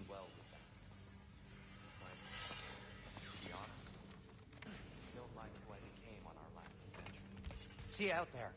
well with that. But, to be honest, I don't like who I became on our last adventure. See you out there.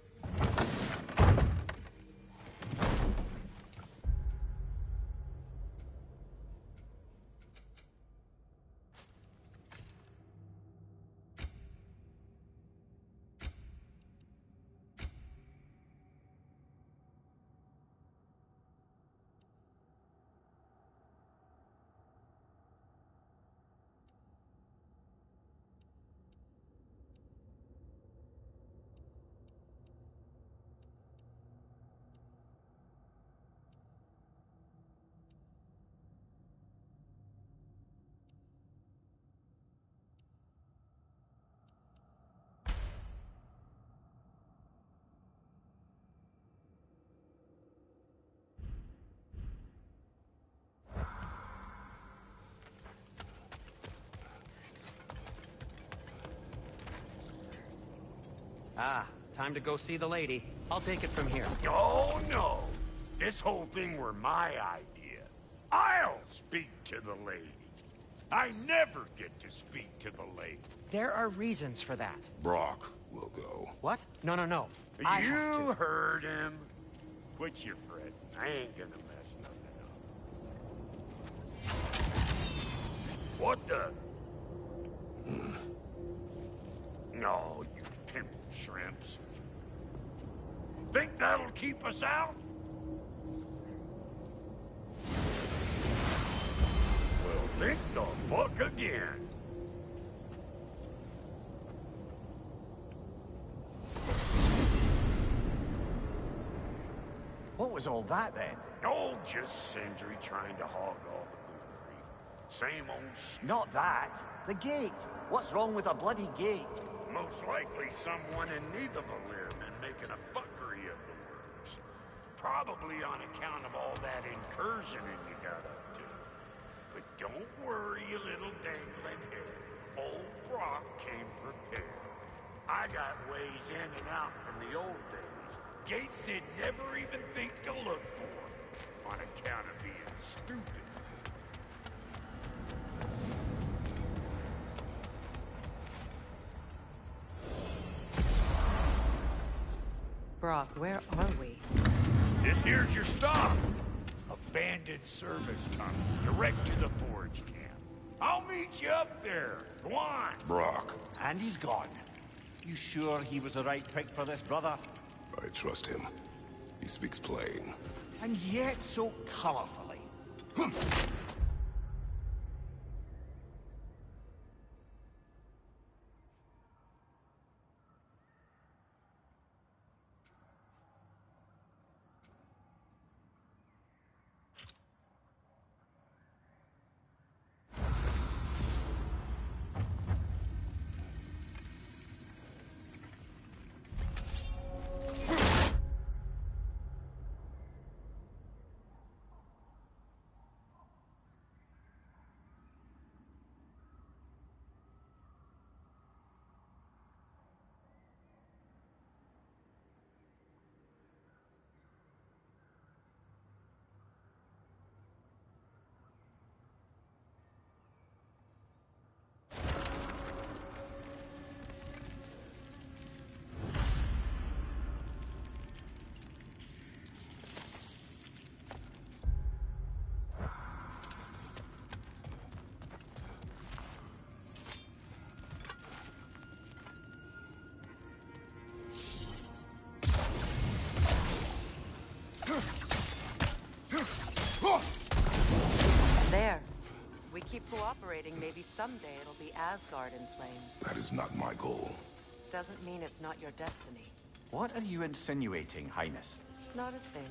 Ah, time to go see the lady. I'll take it from here. Oh, no. This whole thing were my idea. I'll speak to the lady. I never get to speak to the lady. There are reasons for that. Brock will go. What? No, no, no. I have You to. heard him. Quit your fretting. I ain't gonna mess nothing up. What the? No, you pimp shrimps. Think that'll keep us out? Well, think the fuck again. What was all that then? Oh, just Sindri trying to hog all the glory. Same old shit. Not that. The gate. What's wrong with a bloody gate? Most likely someone in Nidavellir been making a fuckery of the works. Probably on account of all that incursioning you got up to. But don't worry, you little dangling head. Old Brock came prepared. I got ways in and out from the old days. Gates he'd never even think to look for. On account of being stupid. Brock, where are we? This here's your stop. Abandoned service tunnel, direct to the forge camp. I'll meet you up there. Go on. Brock, And he's gone. You sure he was the right pick for this, brother? I trust him. He speaks plain. And yet so colorfully. There. We keep cooperating, maybe someday it'll be Asgard in flames. That is not my goal. Doesn't mean it's not your destiny. What are you insinuating, Highness? Not a thing.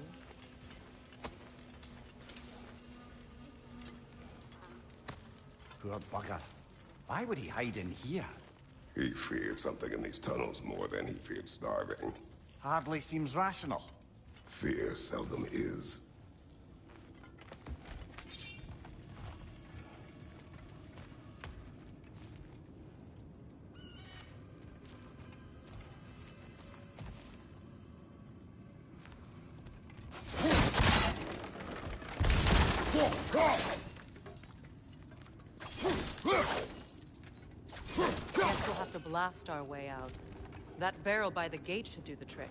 Poor bugger. Why would he hide in here? He feared something in these tunnels more than he feared starving. Hardly seems rational. Fear seldom is. blast our way out. That barrel by the gate should do the trick.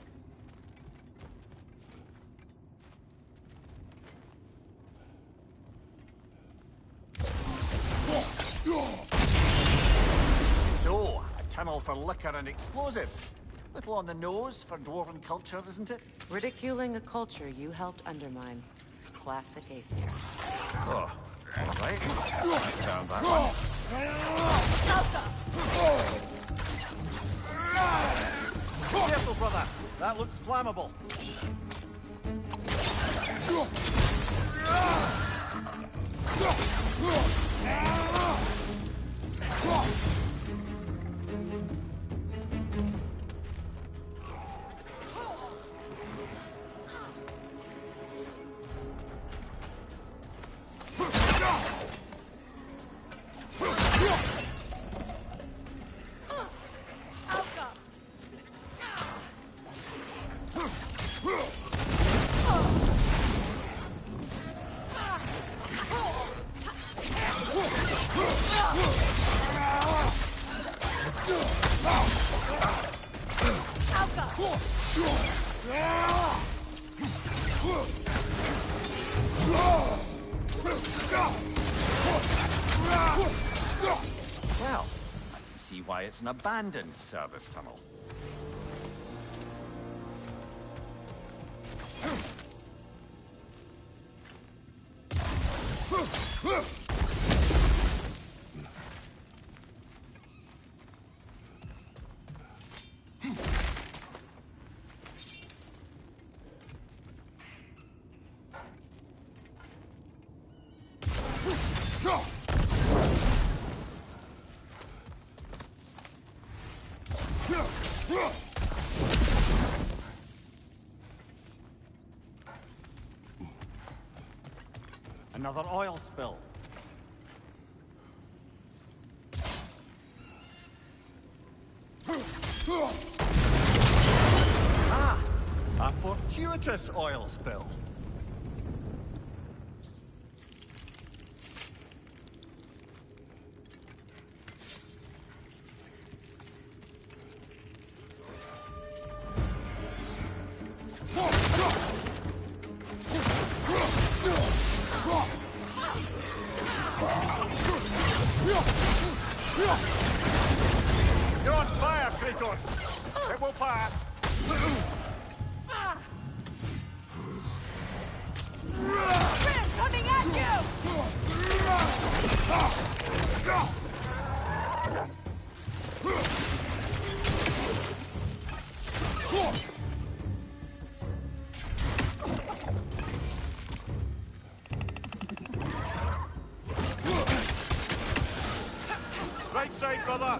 So, a tunnel for liquor and explosives. Little on the nose for dwarven culture, isn't it? Ridiculing a culture you helped undermine. Classic Aesir. Oh, all right. Found that one. Careful, brother. That looks flammable. Well, I can see why it's an abandoned service tunnel. Another oil spill. Ah! A fortuitous oil spill. You're on fire, Kratos! It will pass! Grim coming at Right side, brother!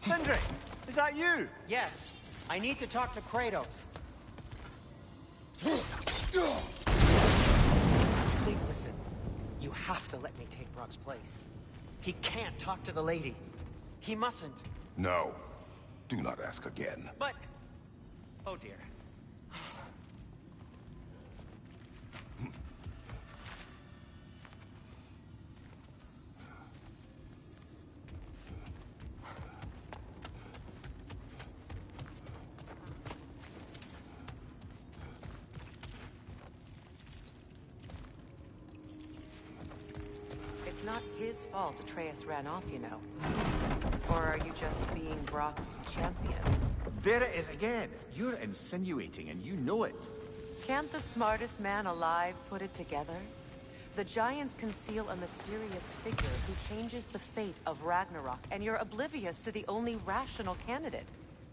Sindri, is that you? Yes. I need to talk to Kratos. Please listen. You have to let me take Brock's place. He can't talk to the lady. He mustn't. No. Do not ask again. But... Oh dear. It's not his fault Atreus ran off, you know. Or are you just being Brock's champion? There it is again. You're insinuating and you know it. Can't the smartest man alive put it together? The Giants conceal a mysterious figure who changes the fate of Ragnarok, and you're oblivious to the only rational candidate.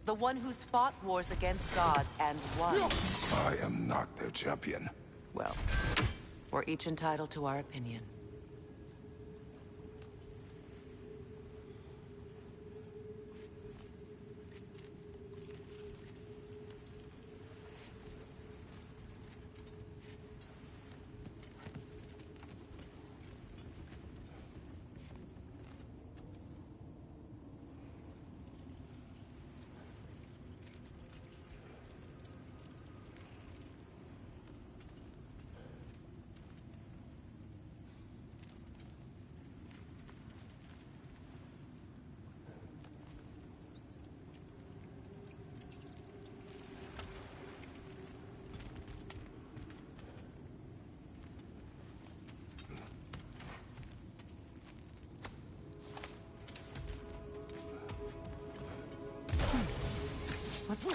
The one who's fought wars against gods and won. I am not their champion. Well, we're each entitled to our opinion. What's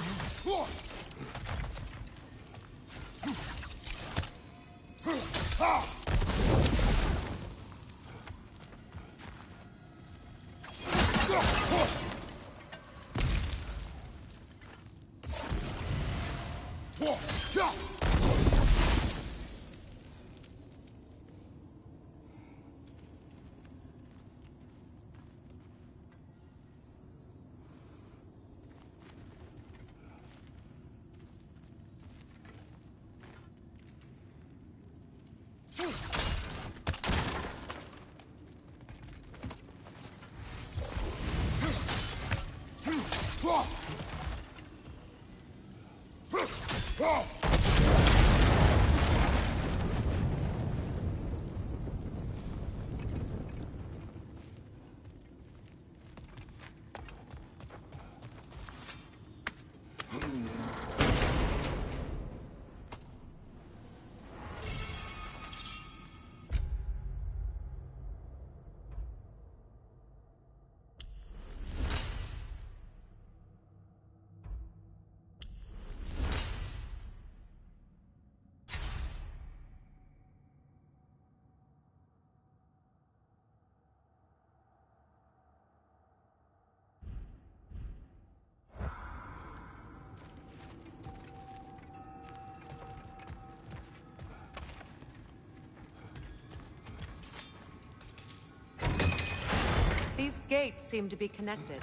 These gates seem to be connected.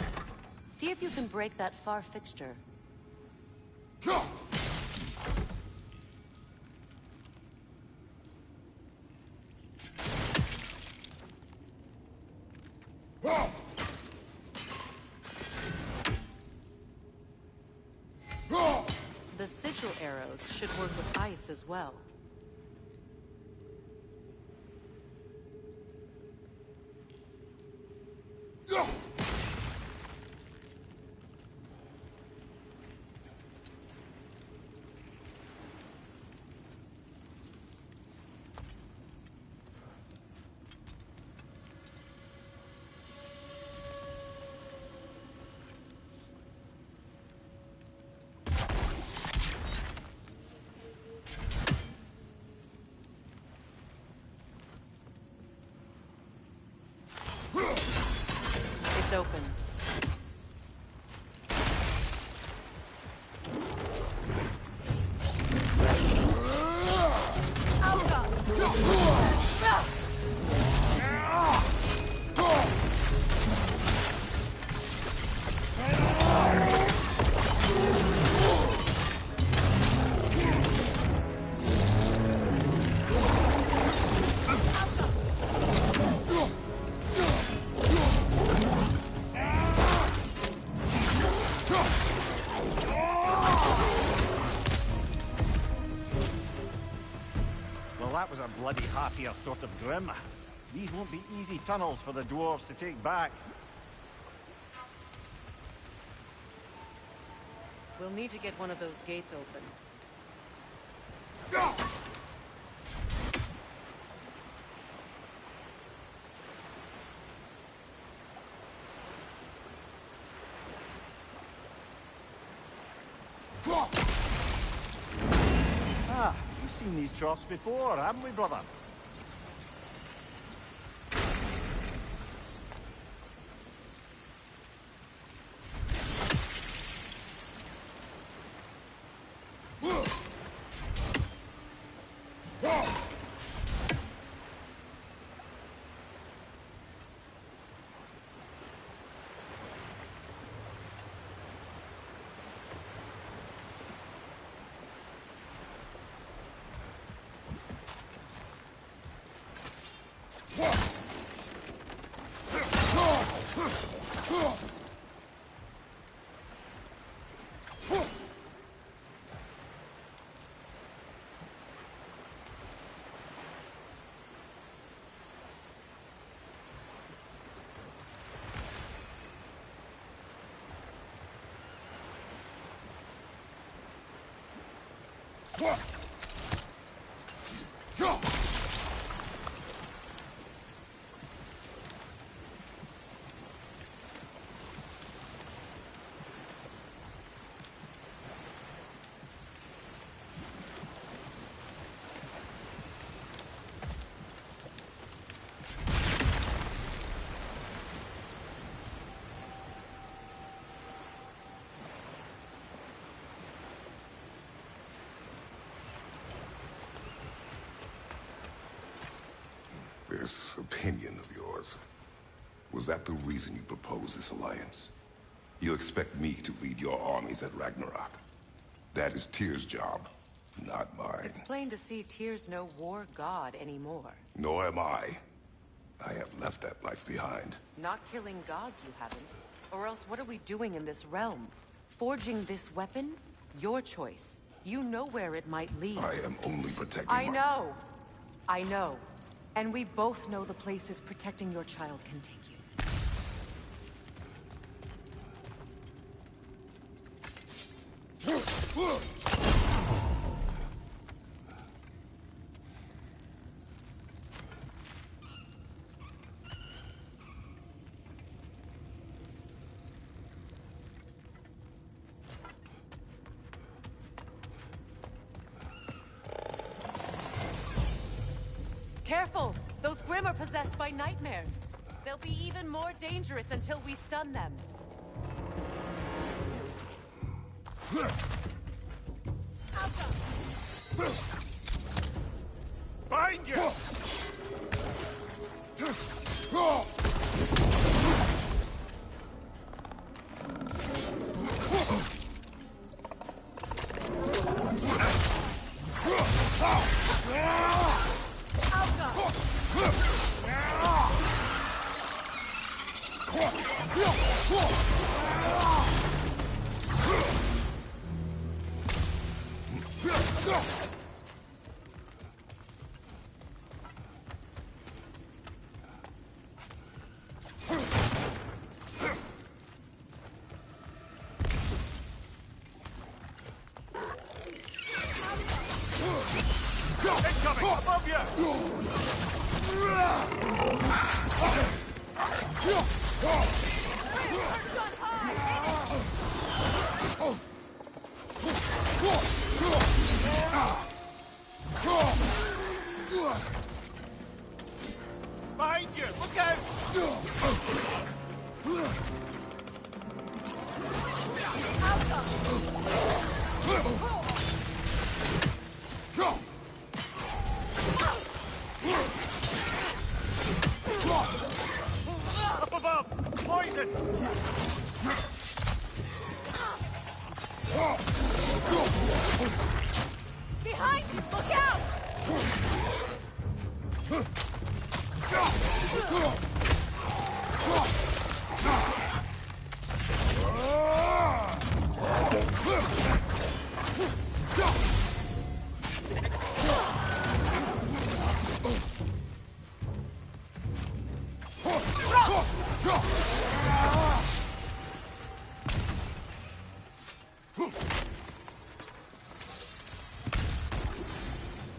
See if you can break that far fixture. The sigil arrows should work with ice as well. It's open. That was a bloody heartier sort of grim. These won't be easy tunnels for the dwarves to take back. We'll need to get one of those gates open. seen these troughs before, haven't we, brother? This opinion of yours, was that the reason you proposed this alliance? You expect me to lead your armies at Ragnarok? That is Tyr's job, not mine. It's plain to see Tyr's no war god anymore. Nor am I. I have left that life behind. Not killing gods, you haven't. Or else what are we doing in this realm? Forging this weapon? Your choice. You know where it might lead. I am only protecting I know. I know. And we both know the places protecting your child can take you. Careful! Those Grimm are possessed by nightmares. They'll be even more dangerous until we stun them. Find you! Incoming! Above Behind you! Look out! Up above! Poison! Behind you! Look out!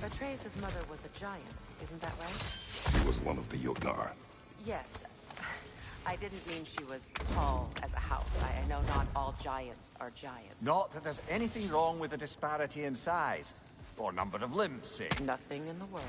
Atreus' mother was a giant, isn't that right? She was one of the Jotnar. Yes. I didn't mean she was tall as a house. I know not all giants are giants. Not that there's anything wrong with the disparity in size. or number of limbs, say. Nothing in the world.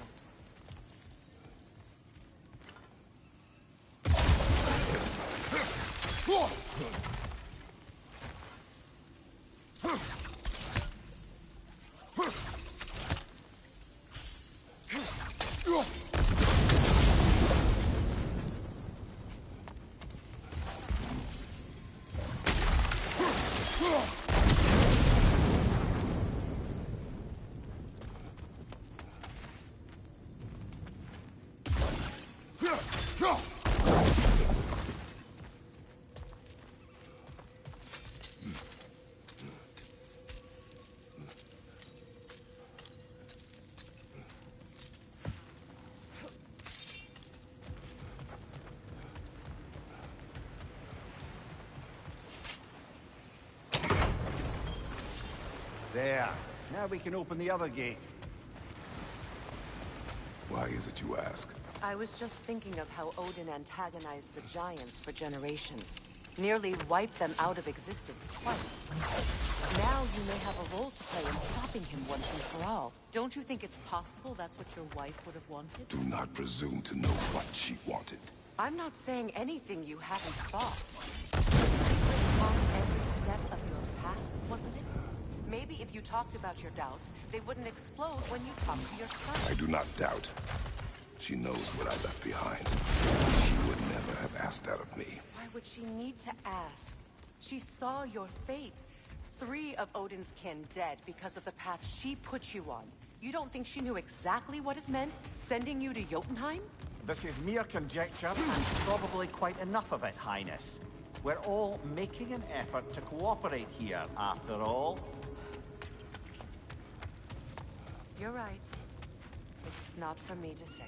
There. Now we can open the other gate. Why is it you ask? I was just thinking of how Odin antagonized the Giants for generations. Nearly wiped them out of existence twice. Now you may have a role to play in stopping him once and for all. Don't you think it's possible that's what your wife would have wanted? Do not presume to know what she wanted. I'm not saying anything you haven't thought. It was on every step of your path, wasn't it? Maybe if you talked about your doubts, they wouldn't explode when you talked to your son. I do not doubt. She knows what I left behind. She would never have asked that of me. Why would she need to ask? She saw your fate. 3 of Odin's kin dead because of the path she put you on. You don't think she knew exactly what it meant, sending you to Jotunheim? This is mere conjecture, and probably quite enough of it, Highness. We're all making an effort to cooperate here, after all. You're right. It's not for me to say.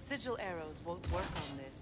Sigil arrows won't work on this.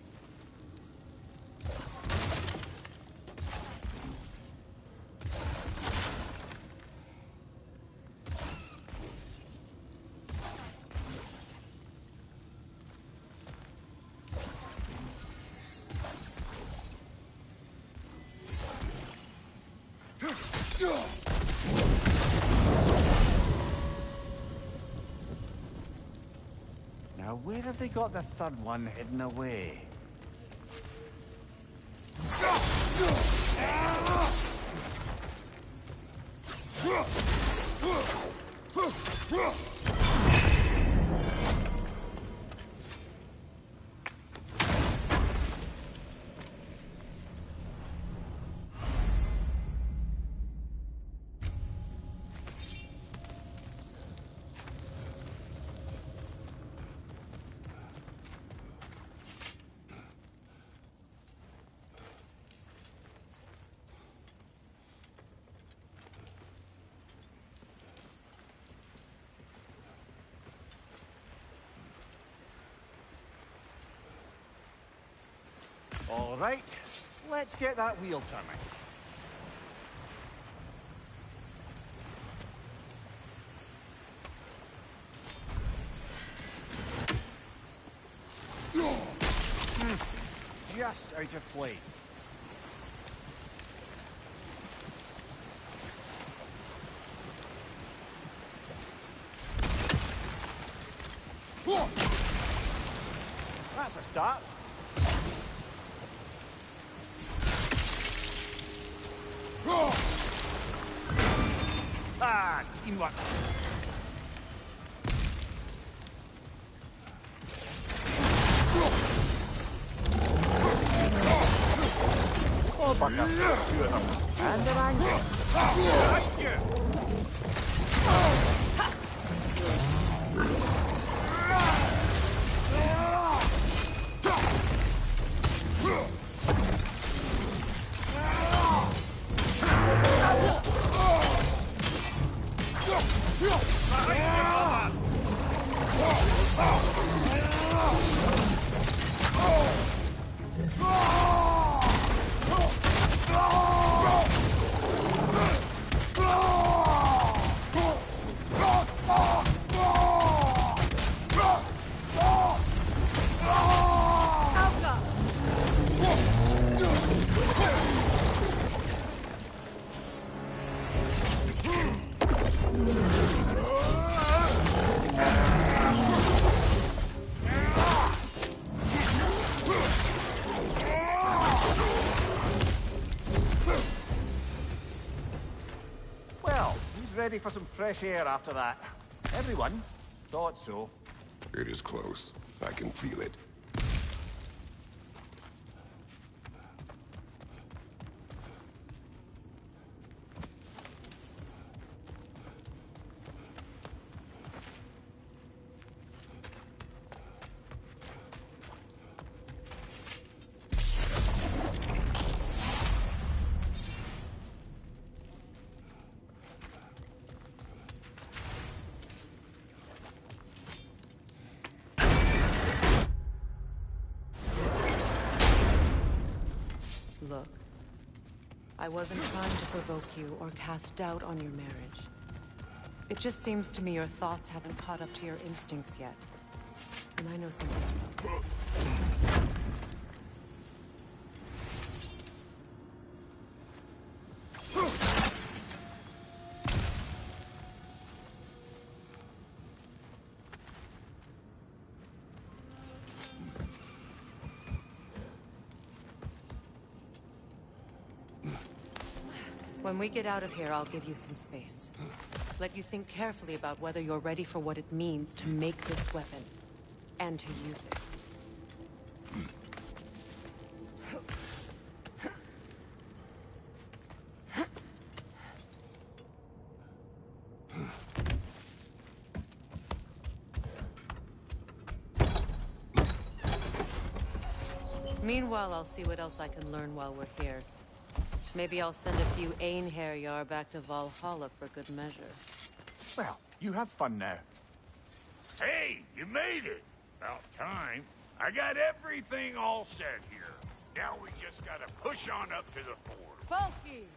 Now, where have they got the third one hidden away? All right, let's get that wheel turning. Just out of place. That's a start. Ah, teamwork. Oh, bugger. Two of them. And they're angry. Ready for some fresh air after that. Everyone thought so. It is close. I can feel it. Look, I wasn't trying to provoke you or cast doubt on your marriage. It just seems to me your thoughts haven't caught up to your instincts yet. And I know something's wrong. When we get out of here, I'll give you some space. Let you think carefully about whether you're ready for what it means to make this weapon, and to use it. Meanwhile, I'll see what else I can learn while we're here. Maybe I'll send a few Einherjar back to Valhalla for good measure. Well, you have fun now. Hey, you made it! About time. I got everything all set here. Now we just gotta push on up to the fort. Falky!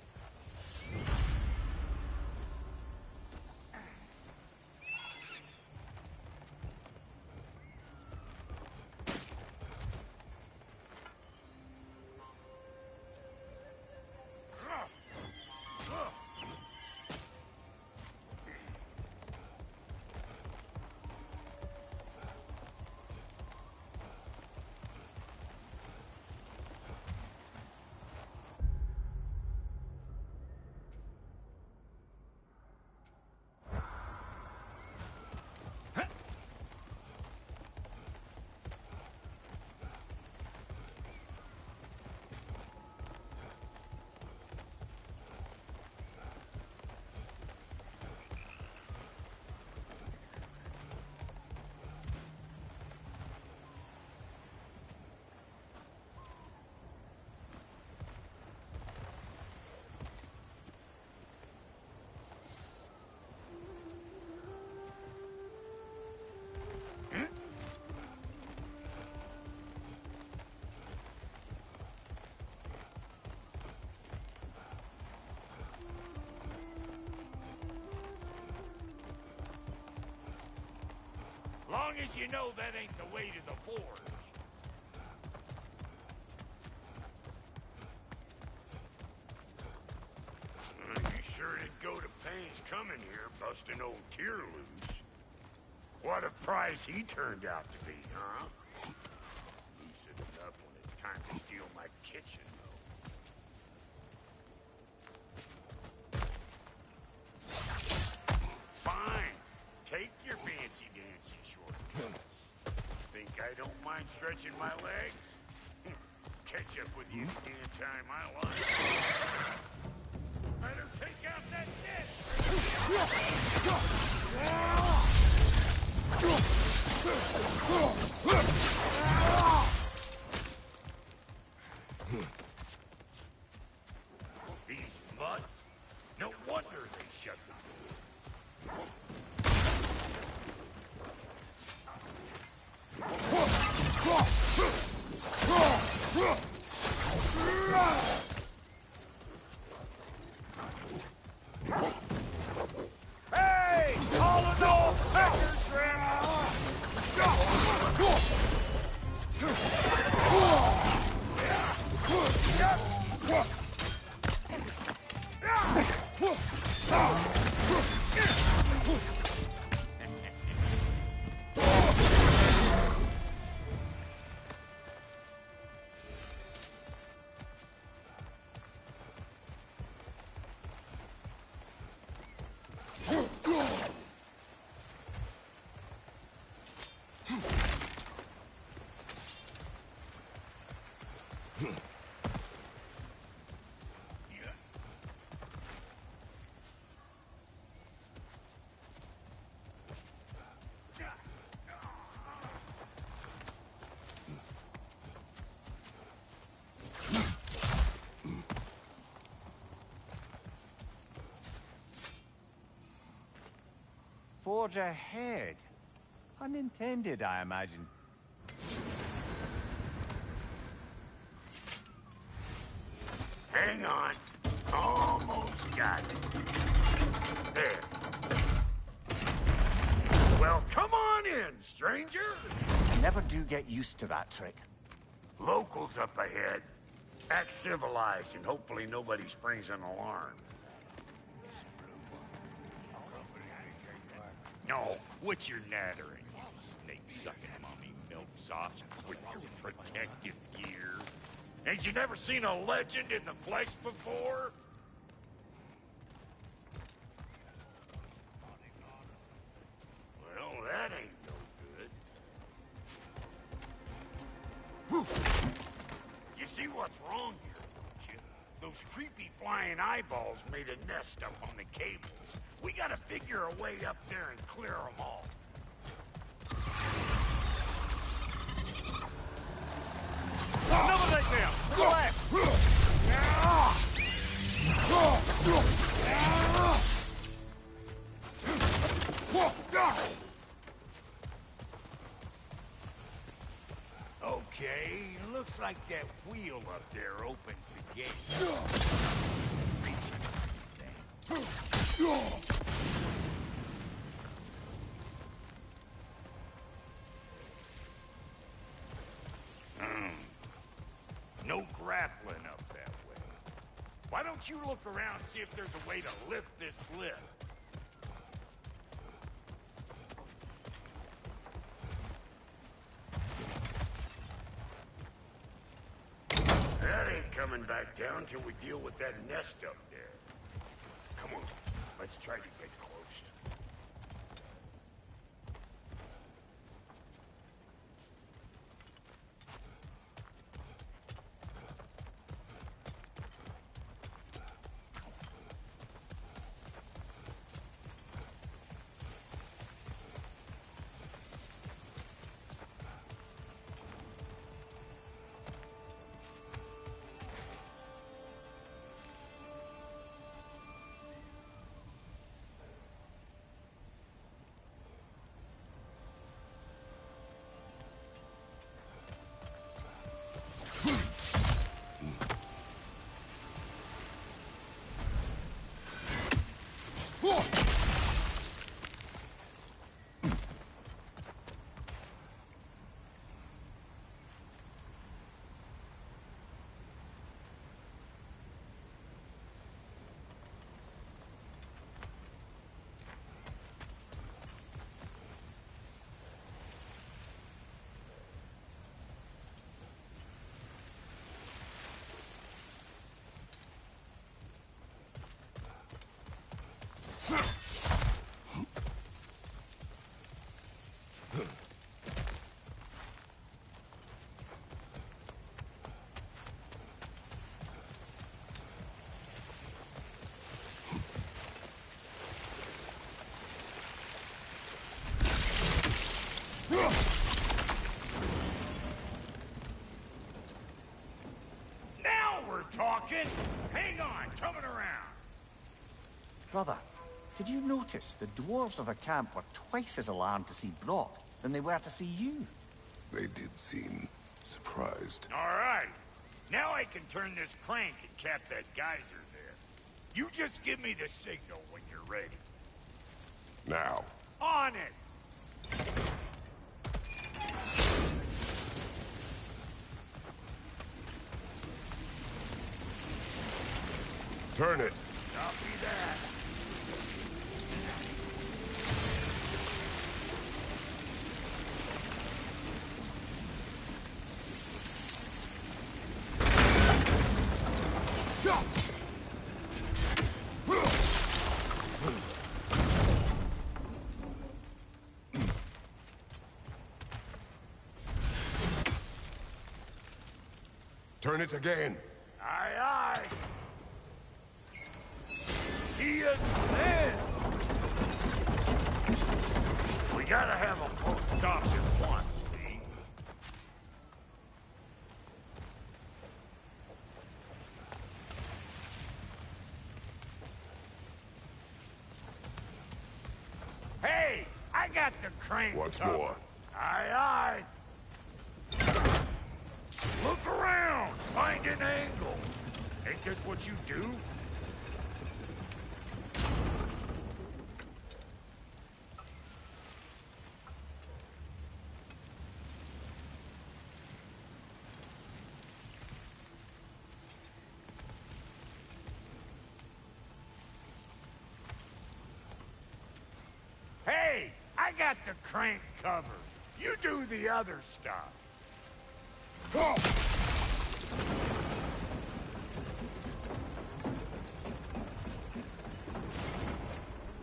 Long as you know that ain't the way to the forge. You sure did go to pains coming here, busting old Tyr loose. What a prize he turned out to be, huh? Decent enough when it's time to steal my kitchen, though. Fine. Take your fancy-dancy shortcuts. Think I don't mind stretching my legs? Catch up with you any time I like. Better take out that dish! These mutts? No wonder they shut the door. Hey! All in all, pecker Forge ahead. Unintended, I imagine. Hang on. Almost got it. There. Well, come on in, stranger. Never do get used to that trick. Locals up ahead. Act civilized and hopefully nobody springs an alarm. No, quit your nattering, you snake-sucking mummy milksops with your protective gear. Ain't you never seen a legend in the flesh before? Well, that ain't no good. You see what's wrong here, don't you? Those creepy flying eyeballs made a nest up on the cables. We gotta figure a way up there and clear them all. Another nightmare! To the left! Okay, looks like that wheel up there opens the gate. No grappling up that way. Why don't you look around and see if there's a way to lift this lift? That ain't coming back down till we deal with that nest up there. Come on, let's try to get closer. Brother, did you notice the dwarves of the camp were twice as alarmed to see Brock than they were to see you? They did seem surprised. All right. Now I can turn this crank and cap that geyser there. You just give me the signal when you're ready. Now. On it! Turn it. Copy that. Turn it again. Aye, aye. He is dead. We gotta have them both stopped at once, see? Hey, I got the crank What's covered. more? Aye, aye. Look around! Find an angle! Ain't this what you do? Hey! I got the crank covered. You do the other stuff.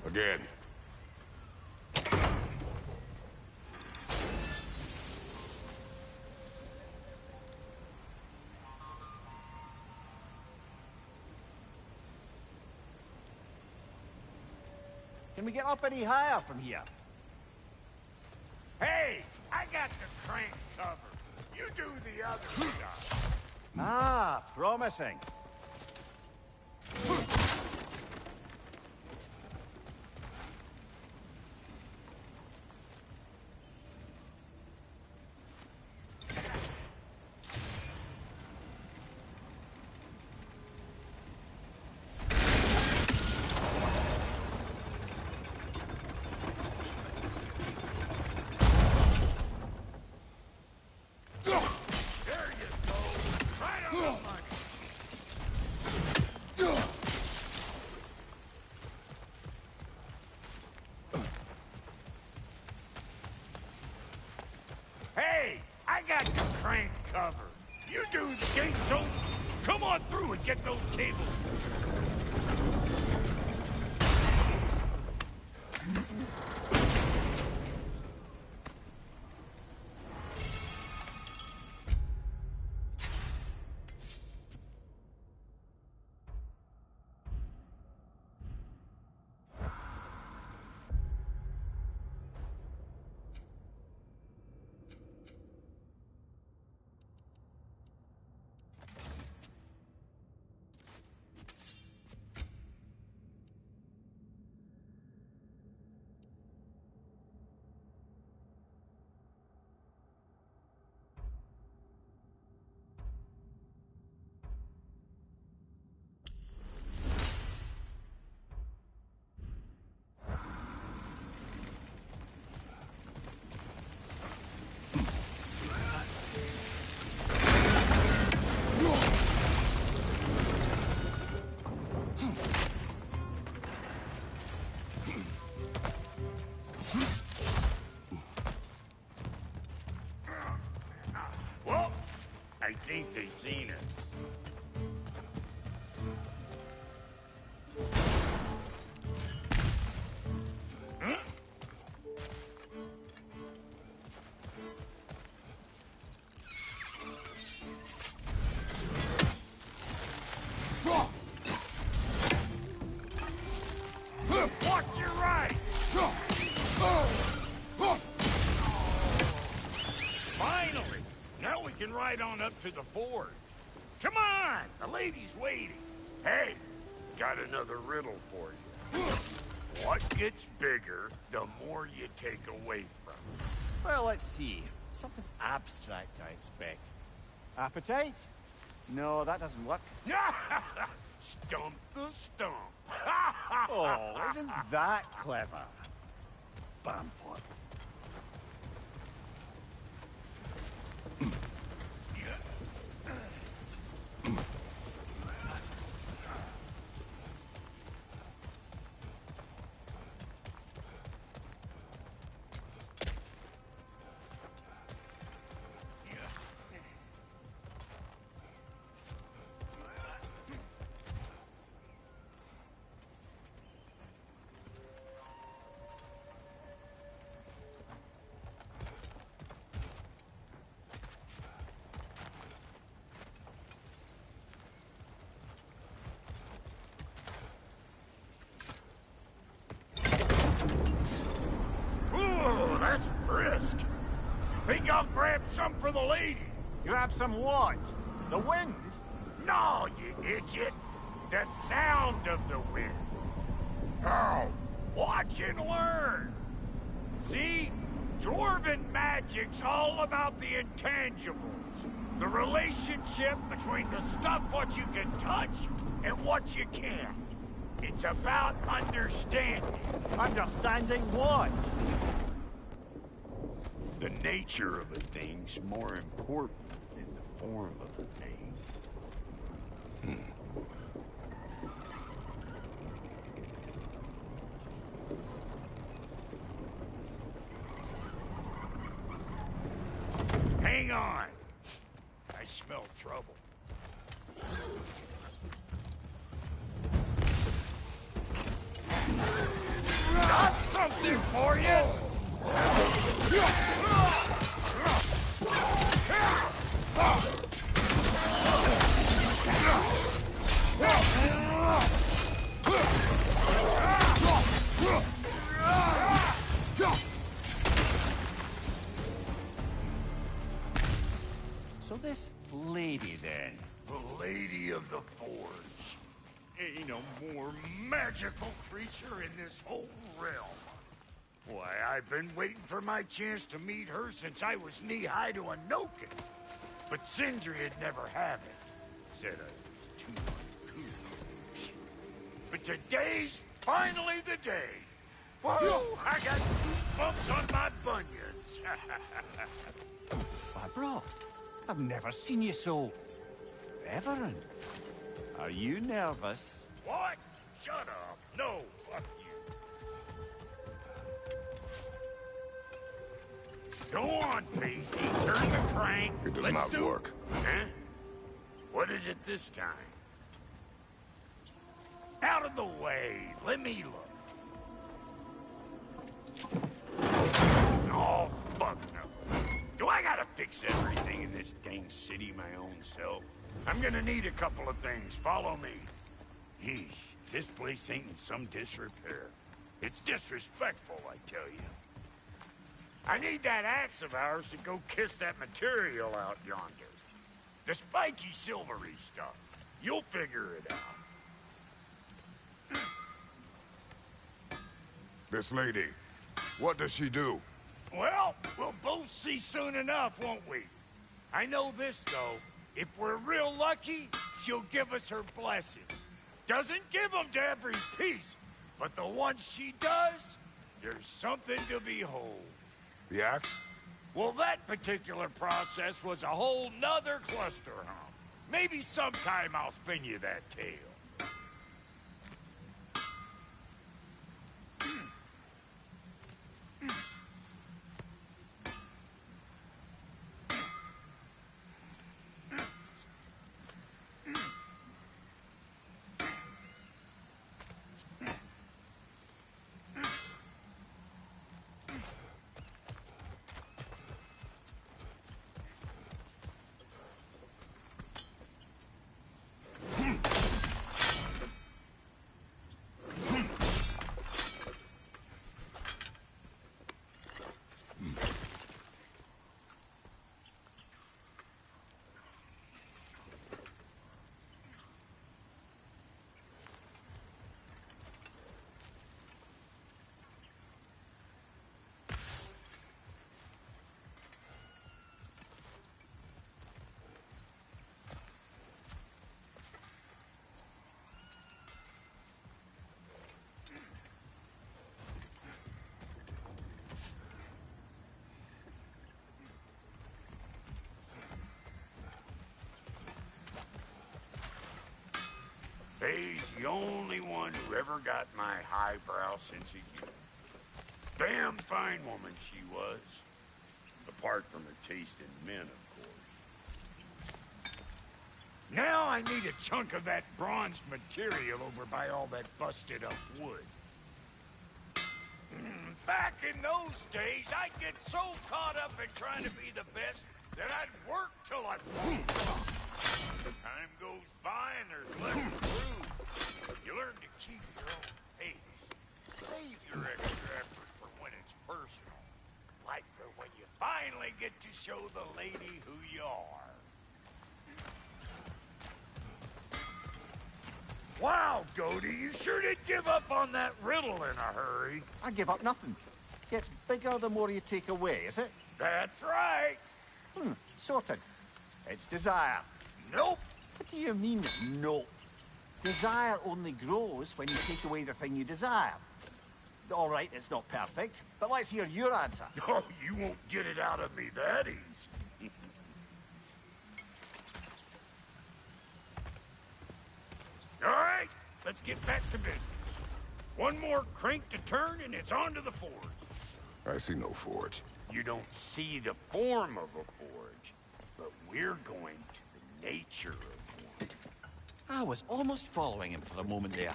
Again. Can we get up any higher from here? Hey! I got the crank covered. You do the other stuff. Ah, promising. Hey! I got the crank covered. You do the gates open. Come on through and get those cables. Well, I think they seen us. Huh? Watch your right! Finally! Now we can ride on up to the fort. Come on! The lady's waiting. Hey, got another riddle for you. What gets bigger, the more you take away from Well, let's see. Something abstract, I expect. Appetite? No, that doesn't work. it. Stump the stump. Oh, isn't that clever? Bampot. Ooh, that's brisk. Think I'll grab some for the lady? Grab some what? The wind? No, you idiot. The sound of the wind. How? Watch and learn. See? Dwarven magic's all about the intangibles. The relationship between the stuff what you can touch and what you can't. It's about understanding. Understanding what? The nature of a thing's more important than the form of a thing. Hang on. I smell trouble. Got something for you! So this lady, then? The Lady of the Forge. Ain't a more magical creature in this whole realm. Why, I've been waiting for my chance to meet her since I was knee-high to a Noken. But Sindri'd never have it. Said I was too uncool. But today's finally the day. Whoa! I got bumps on my bunions. Why, bro, I've never seen you so... reverent. Are you nervous? What? Shut up. No, fuck you. Go on, Pasty. Turn the crank. It does Let's not do... work. Huh? What is it this time? Out of the way. Let me look. Oh, fuck no. Do I gotta fix everything in this dang city my own self? I'm gonna need a couple of things. Follow me. Yeesh, if this place ain't in some disrepair. It's disrespectful, I tell you. I need that axe of ours to go kiss that material out yonder. The spiky silvery stuff. You'll figure it out. This lady, what does she do? Well, we'll both see soon enough, won't we? I know this, though. If we're real lucky, she'll give us her blessing. Doesn't give them to every piece, but the ones she does, there's something to behold. The axe? Well, that particular process was a whole nother cluster hump. Maybe sometime I'll spin you that tale. days, the only one who ever got my highbrow sense of humor. Damn fine woman she was. Apart from her taste in men, of course. Now I need a chunk of that bronze material over by all that busted up wood. Back in those days, I'd get so caught up in trying to be the best that I'd work till I Time goes by and there's less to prove. You learn to keep your own pace. Save your extra effort for when it's personal. Like for when you finally get to show the lady who you are. Wow, Goody, you sure did give up on that riddle in a hurry. I give up nothing. Gets bigger the more you take away, is it? That's right. Sorted. It's desire. Nope. What do you mean, no? Desire only grows when you take away the thing you desire. All right, it's not perfect, but let's hear your answer. Oh, you won't get it out of me that easy. All right, let's get back to business. One more crank to turn and it's on to the forge. I see no forge. You don't see the form of a forge, but we're going to the nature of one. I was almost following him for a moment there.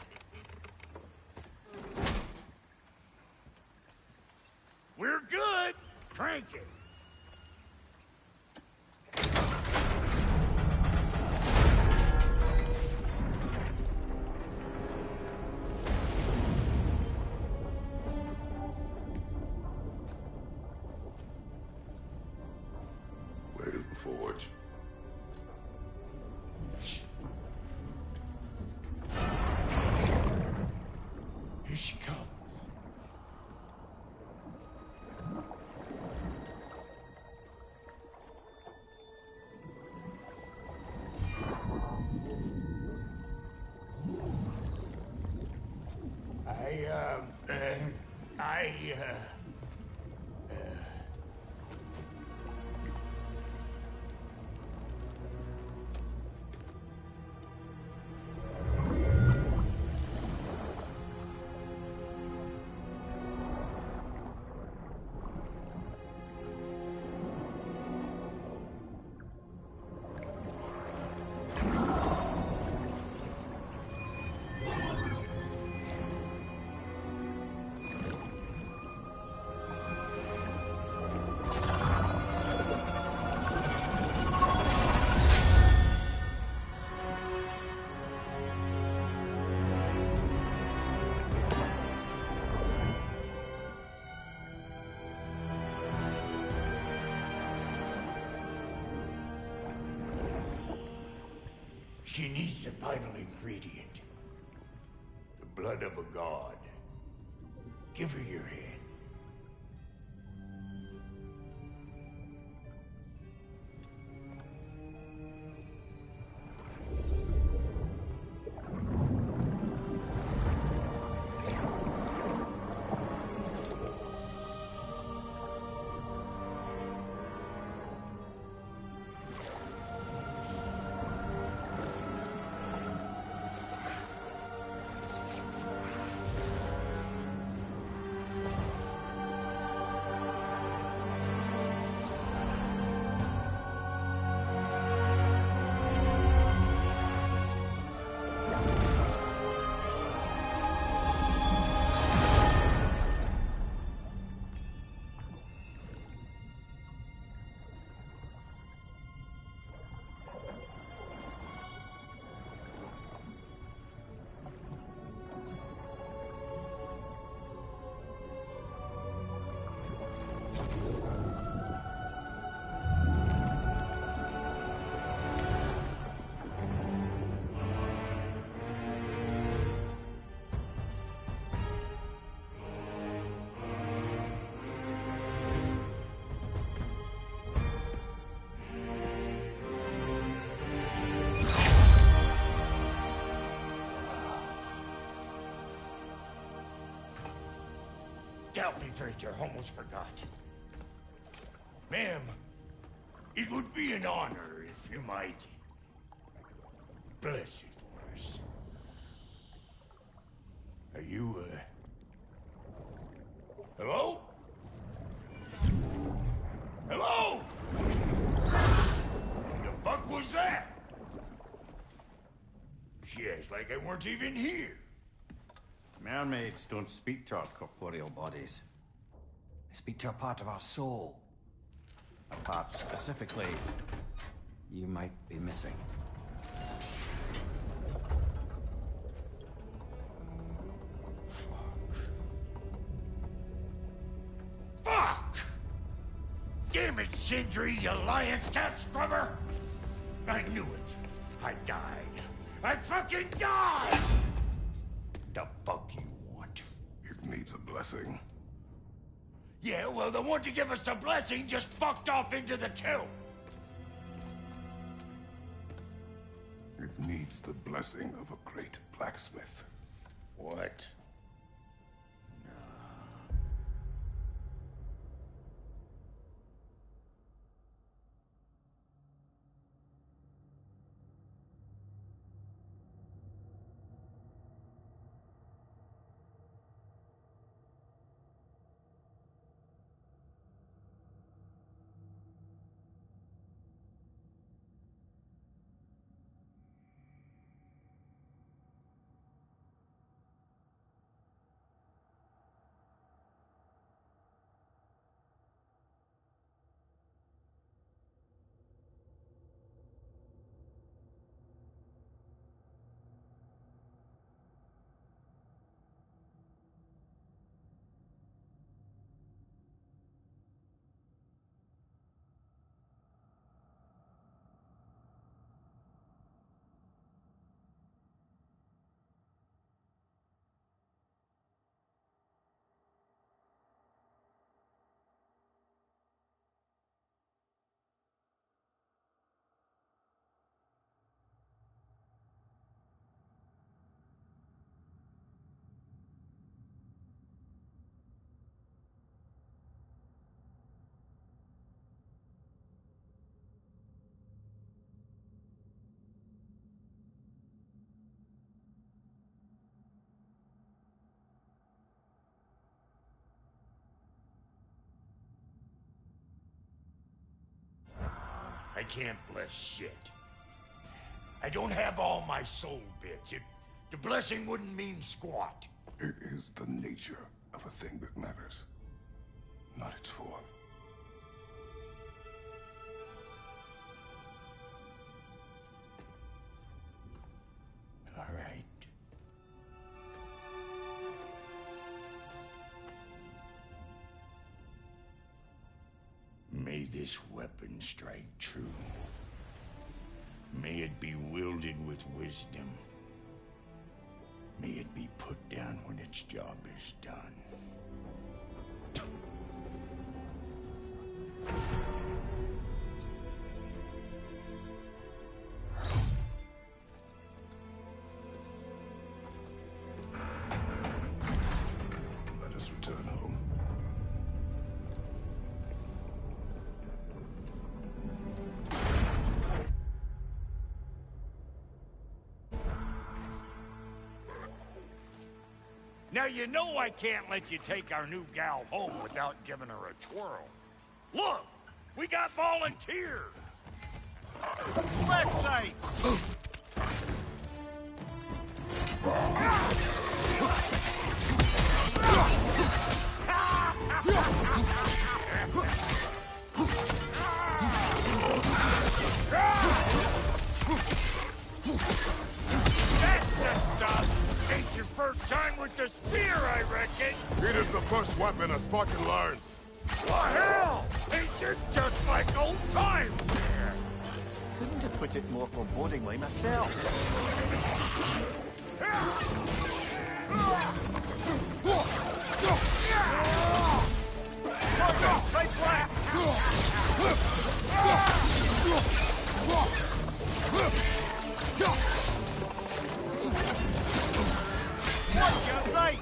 We're good. Crank it. Where's the forge? Here she comes. She needs the final ingredient. The blood of a god. Give her your hand. Freighter, almost forgot. Ma'am, it would be an honor if you might bless it for us. Are you, Hello? Hello? The fuck was that? Shit, it's like I weren't even here. Mermaids don't speak to our corporeal bodies. They speak to a part of our soul. A part specifically you might be missing. Fuck! Damn it, Sindri, you lion cat scrubber! I knew it. I died. I fucking died! The fuck you want? It needs a blessing. Yeah, well, the one to give us the blessing just fucked off into the tomb. It needs the blessing of a great blacksmith. What? I can't bless shit. I don't have all my soul bits. The blessing wouldn't mean squat. It is the nature of a thing that matters, not its form. All right. May this weapon strike true. May it be wielded with wisdom. May it be put down when its job is done. Let us return home. Now you know I can't let you take our new gal home without giving her a twirl. Look, we got volunteers. Left side! That's the stuff. Ain't your first time with the spear, I reckon. It is the first weapon a Spartan learns. What hell? Ain't this just like old times here? Couldn't have put it more forebodingly myself. Right flat! You're right!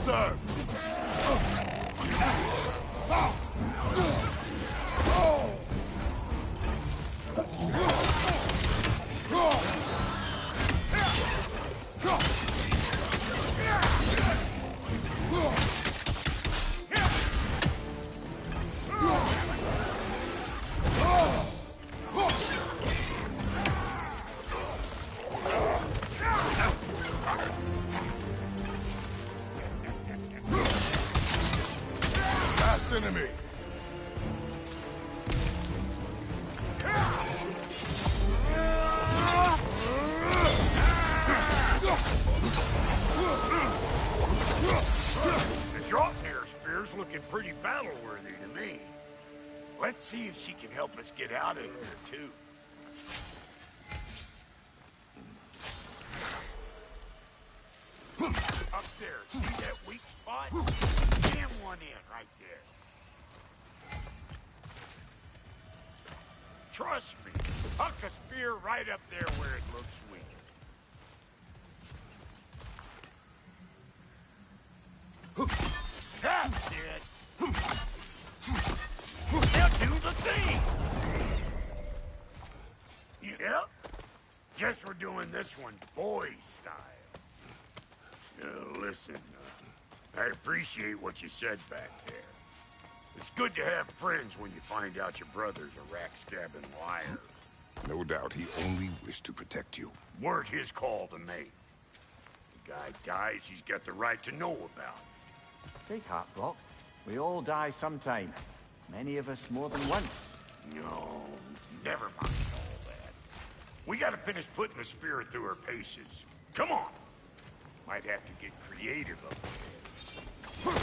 serve! Last enemy! The drop near spear's looking pretty battle-worthy to me. Let's see if she can help us get out of here, too. Up there, see that weak spot? Jam one in right there. Trust me, huck a spear right up there where it looks weak. That's it! Now do the thing! Yep. Guess we're doing this one boy style. Listen, I appreciate what you said back there. It's good to have friends when you find out your brother's a rack-stabbing liar. No doubt he only wished to protect you. Weren't his call to make. The guy dies, he's got the right to know about it. Take heart, Brock. We all die sometime. Many of us more than once. No, never mind all that. We gotta finish putting the spirit through her paces. Come on! Might have to get creative up there.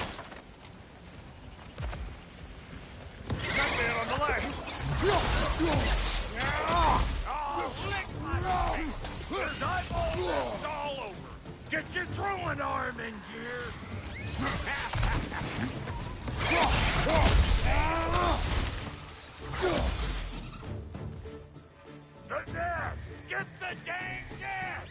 Got that on the left! Oh, lick my face! There's eyeballs all over! Get your throwing arm in gear! The gas! Get the dang gas!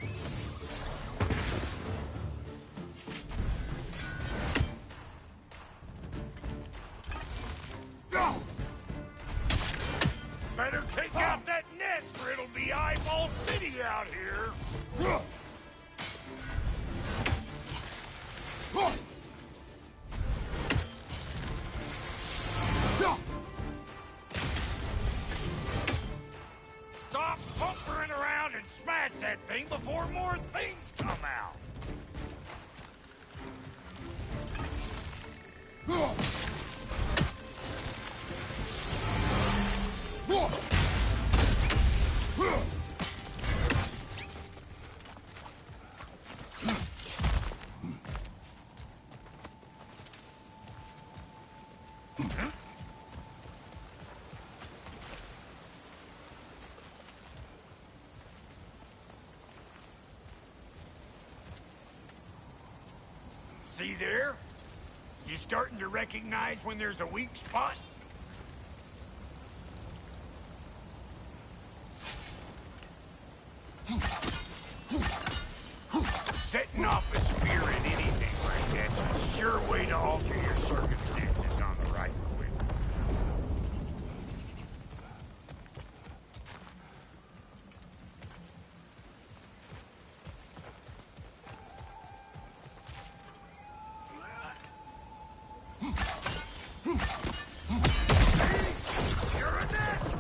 Better take out that nest or it'll be Eyeball City out here! Stop pumpering around and smash that thing before more things come out! See there? You starting to recognize when there's a weak spot? Setting off a spear in anything like that's a sure way to alter your circumstances on the right quick. You're a natural!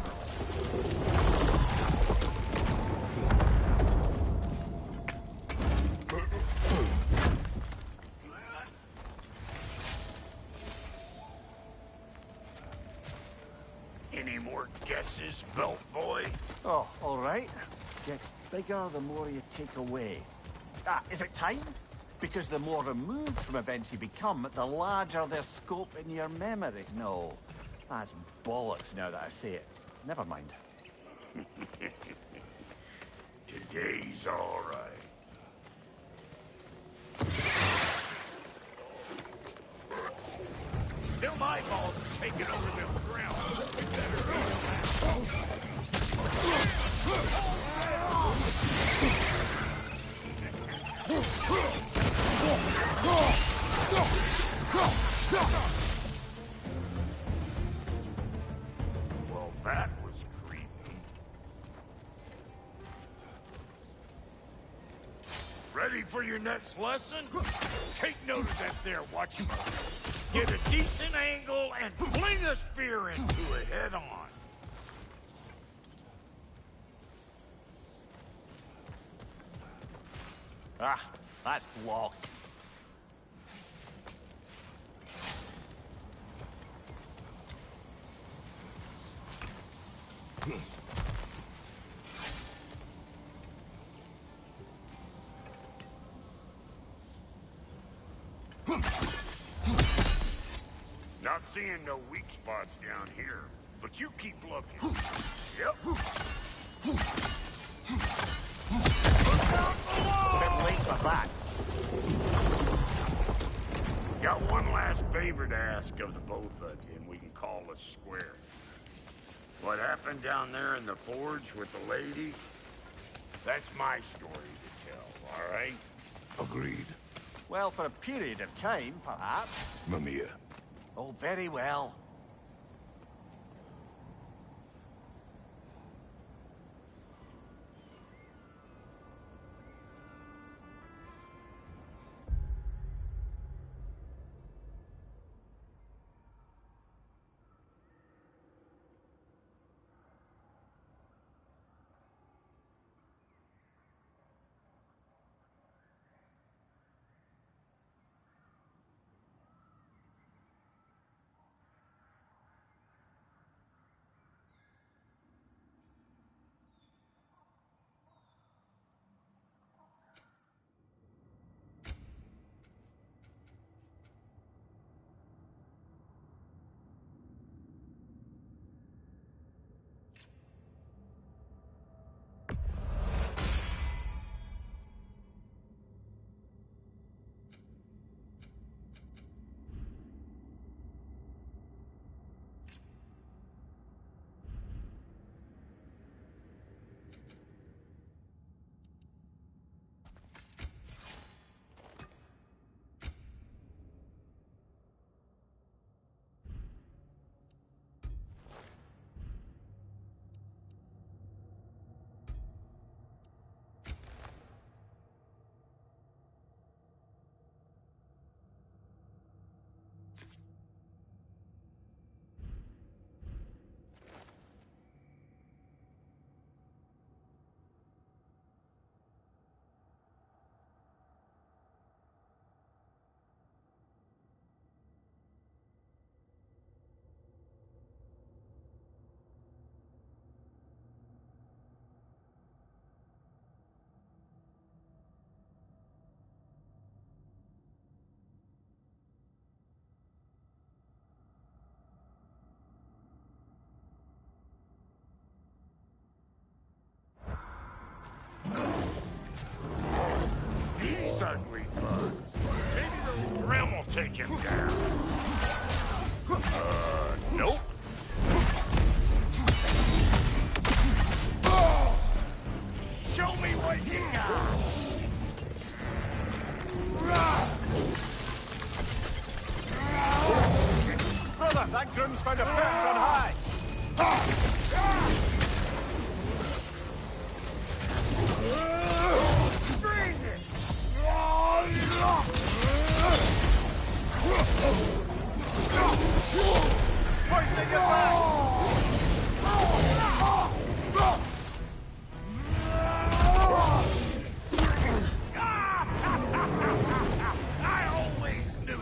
Any more guesses, belt boy? Oh, all right. Get bigger the more you take away. Ah, is it time? Because the more removed from events you become, the larger their scope in your memory. No, that's bollocks now that I say it. Never mind. Today's all right. Them eyeballs are taking over them ground. We better handle that. Ready for your next lesson? Take note of that there watchman. Get a decent angle and fling a spear into it head on. Ah, that's locked. Not seeing no weak spots down here, but you keep looking. Yep. A bit late for that. Got one last favor to ask of the both of you, and we can call us square. What happened down there in the forge with the lady? That's my story to tell, all right? Agreed. Well, for a period of time, perhaps. Mamiya. Oh, very well. These ugly bugs. Maybe those Grim will take him down. Nope. Show me what you got. Brother, that Grim's found a perch on high. Bring it! Hoisting it back! I always knew it.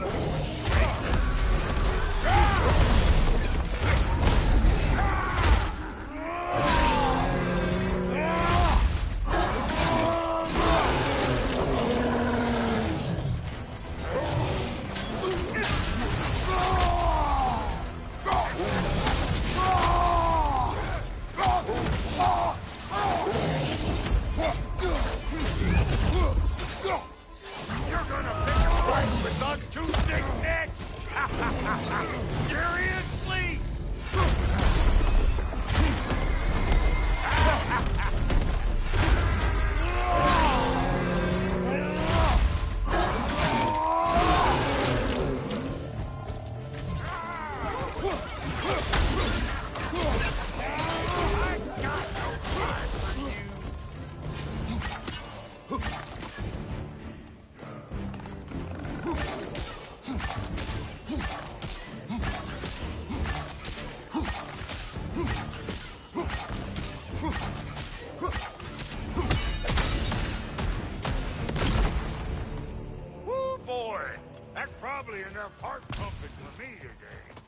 nearly enough heart pumping for me today.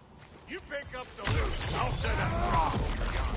You pick up the loot, I'll set up Brock over yonder.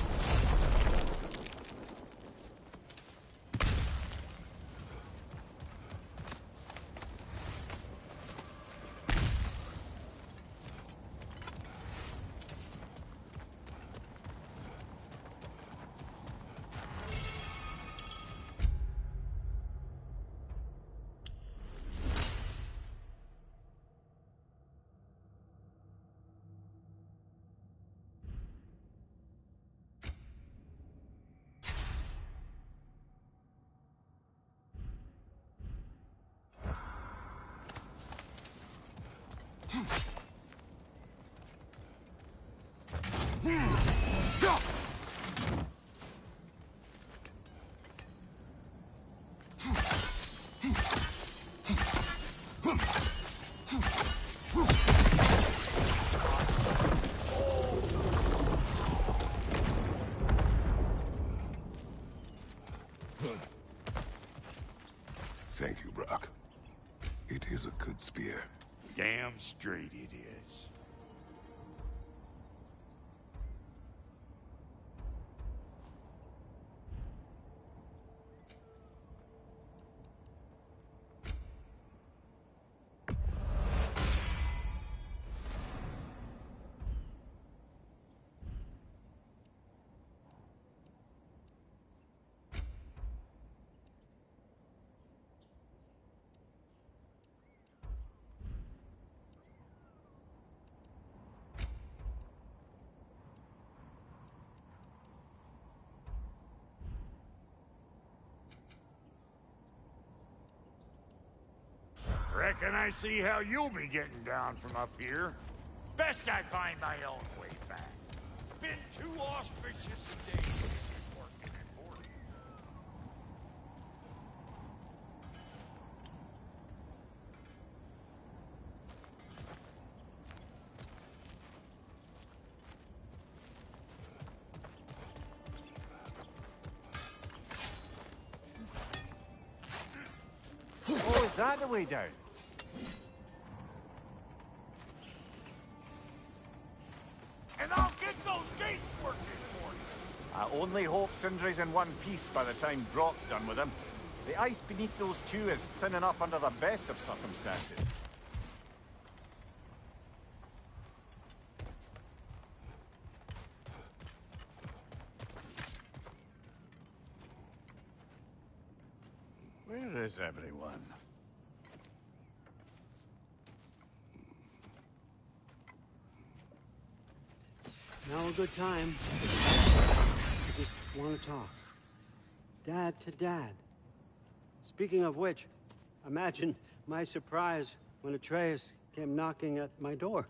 Thank you, Brock. It is a good spear. Damn straight it is. Reckon I see how you'll be getting down from up here. Best I find my own way back. Been too auspicious a day working and boarding. Oh, is that the way down? And I'll get those gates working for you. I only hope Sindri's in one piece by the time Brock's done with him. The ice beneath those two is thinning up under the best of circumstances. Where is everyone? Now a good time. I just want to talk. Dad to dad. Speaking of which, imagine my surprise when Atreus came knocking at my door.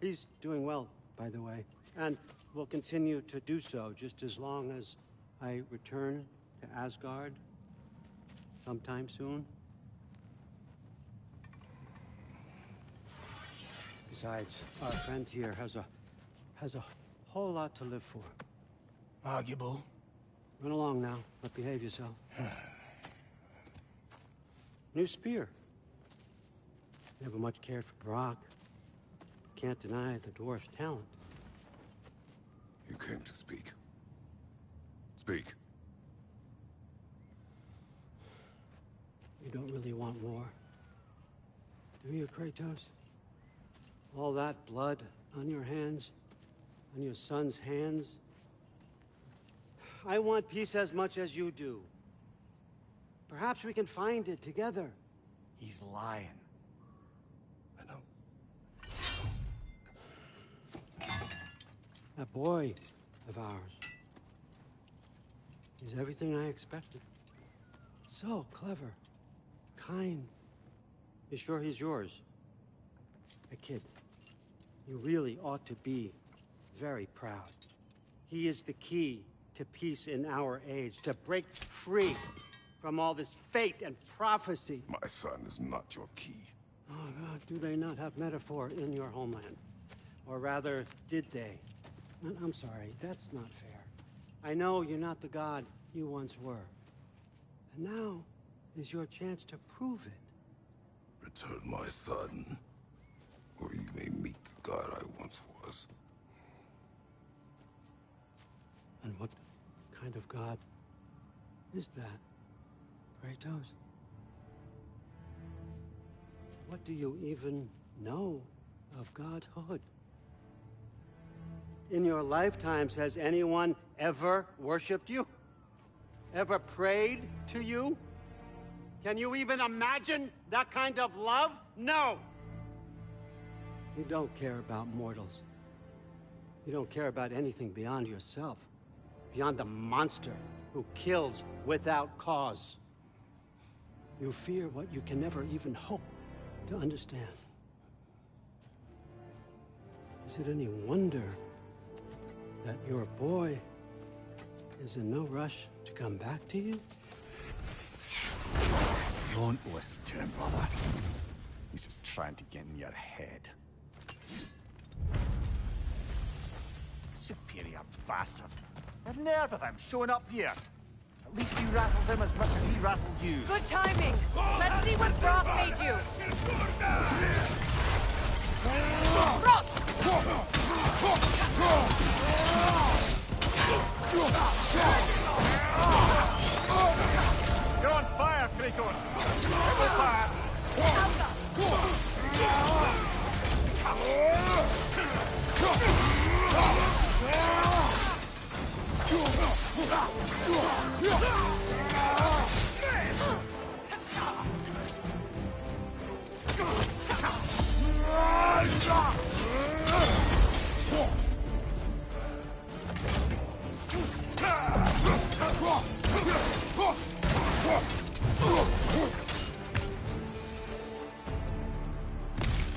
He's doing well, by the way, and will continue to do so just as long as I return to Asgard sometime soon. Besides, our friend here has a whole lot to live for. Arguable. Run along now, but behave yourself. New spear. Never much cared for Brock. Can't deny the dwarf's talent. You came to speak. Speak. You don't really want war, do you, Kratos? All that blood on your hands, on your son's hands. I want peace as much as you do. Perhaps we can find it together. He's lying. I know. That boy of ours. He's everything I expected. So clever. Kind. You sure he's yours? A kid. You really ought to be very proud. He is the key to peace in our age, to break free from all this fate and prophecy. My son is not your key. Oh, God, do they not have metaphor in your homeland? Or rather, did they? I'm sorry, that's not fair. I know you're not the god you once were. And now is your chance to prove it. Return my son, or you may meet the god I once was. And what kind of god is that, Kratos? What do you even know of godhood? In your lifetimes, has anyone ever worshipped you? Ever prayed to you? Can you even imagine that kind of love? No! You don't care about mortals. You don't care about anything beyond yourself. Beyond the monster who kills without cause. You fear what you can never even hope to understand. Is it any wonder that your boy is in no rush to come back to you? Don't listen to him, brother. He's just trying to get in your head. Superior bastard. The nerve of him showing up here. At least you rattled him as much as he rattled you. Good timing. Let's see what Brock made you. Brock! You're on fire, Kratos! It will pass!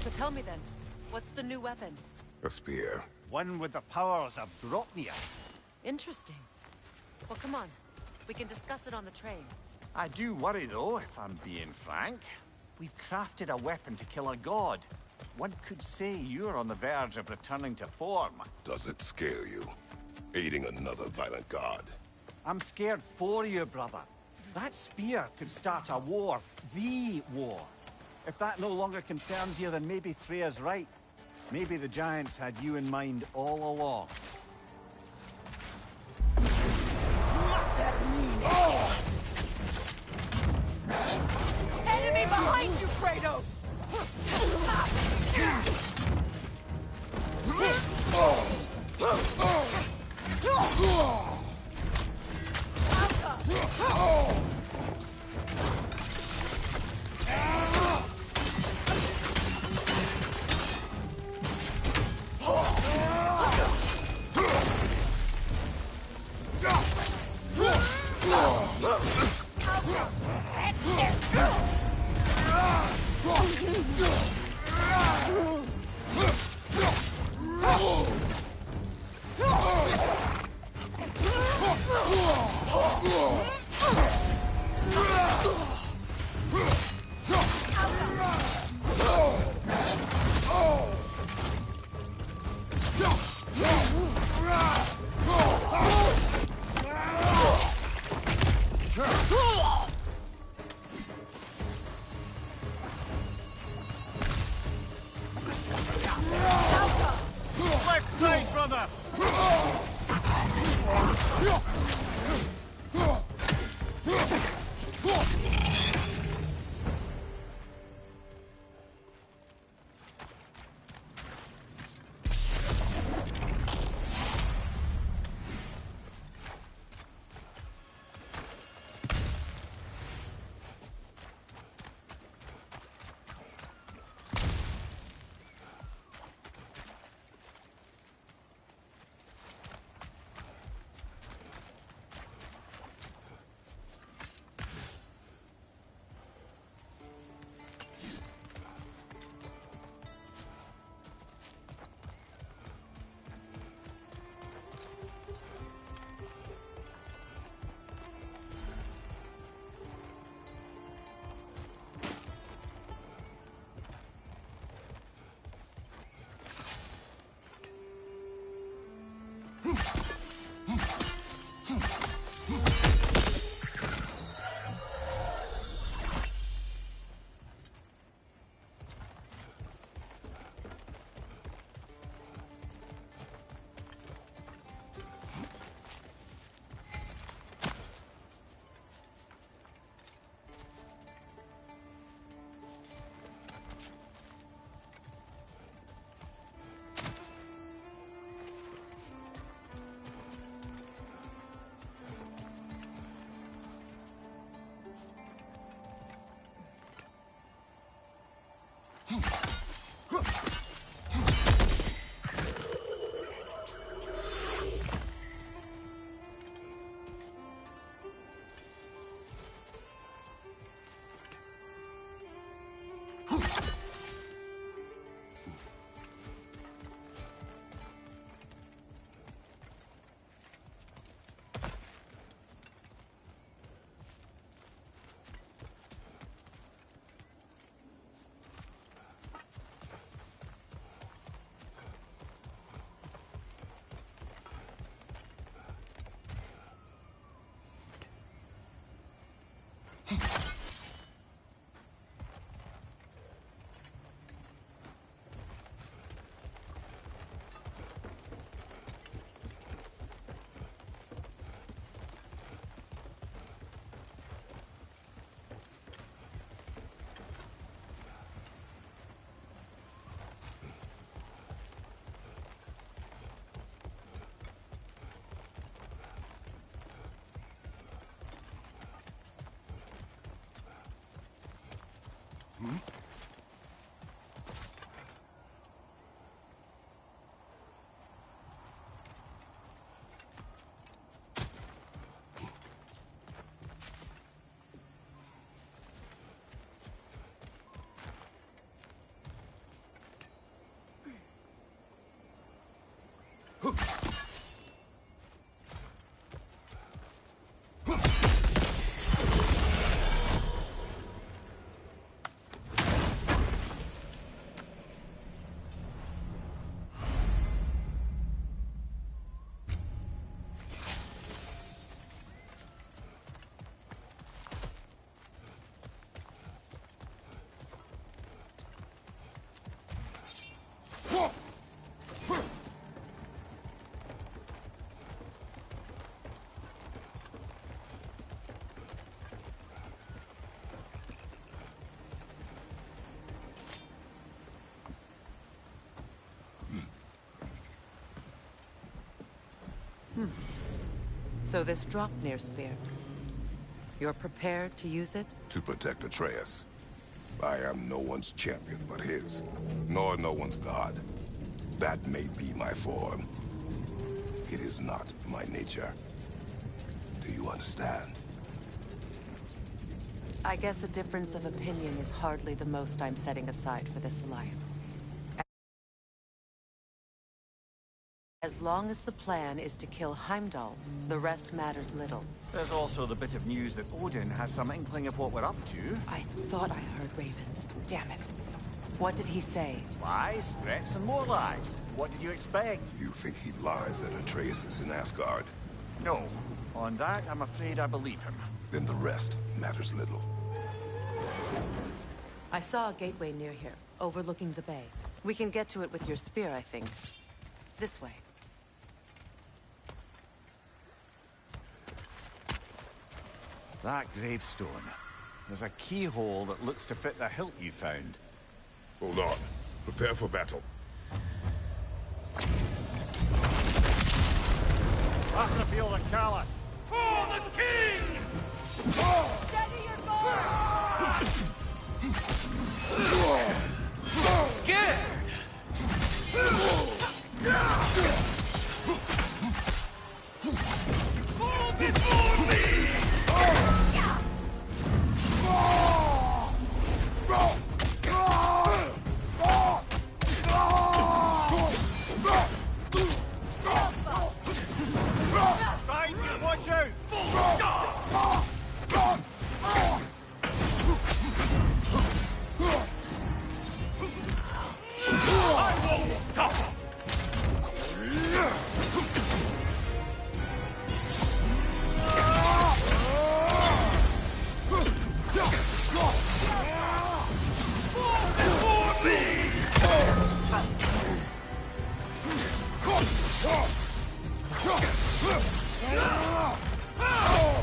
So tell me then, what's the new weapon? A spear. One with the powers of Dropnia. Interesting. Well, come on. We can discuss it on the train. I do worry, though, if I'm being frank. We've crafted a weapon to kill a god. One could say you're on the verge of returning to form. Does it scare you? Aiding another violent god? I'm scared for you, brother. That spear could start a war. The war. If that no longer concerns you, then maybe Freya's right. Maybe the Giants had you in mind all along. Enemy behind you, Kratos! Left side, brother! So this Draupnir spear. You're prepared to use it? To protect Atreus. I am no one's champion but his, nor no one's god. That may be my form. It is not my nature. Do you understand? I guess a difference of opinion is hardly the most I'm setting aside for this alliance. As long as the plan is to kill Heimdall, the rest matters little. There's also the bit of news that Odin has some inkling of what we're up to. I thought I heard ravens. Damn it. What did he say? Lies, threats, and more lies. What did you expect? You think he lies that Atreus is in Asgard? No. On that, I'm afraid I believe him. Then the rest matters little. I saw a gateway near here, overlooking the bay. We can get to it with your spear, I think. This way. That gravestone. There's a keyhole that looks to fit the hilt you found. Hold on. Prepare for battle. After the field of Caliph. For the king! Steady your bow! Scared! Fall before me! Right, watch out! I won't stop!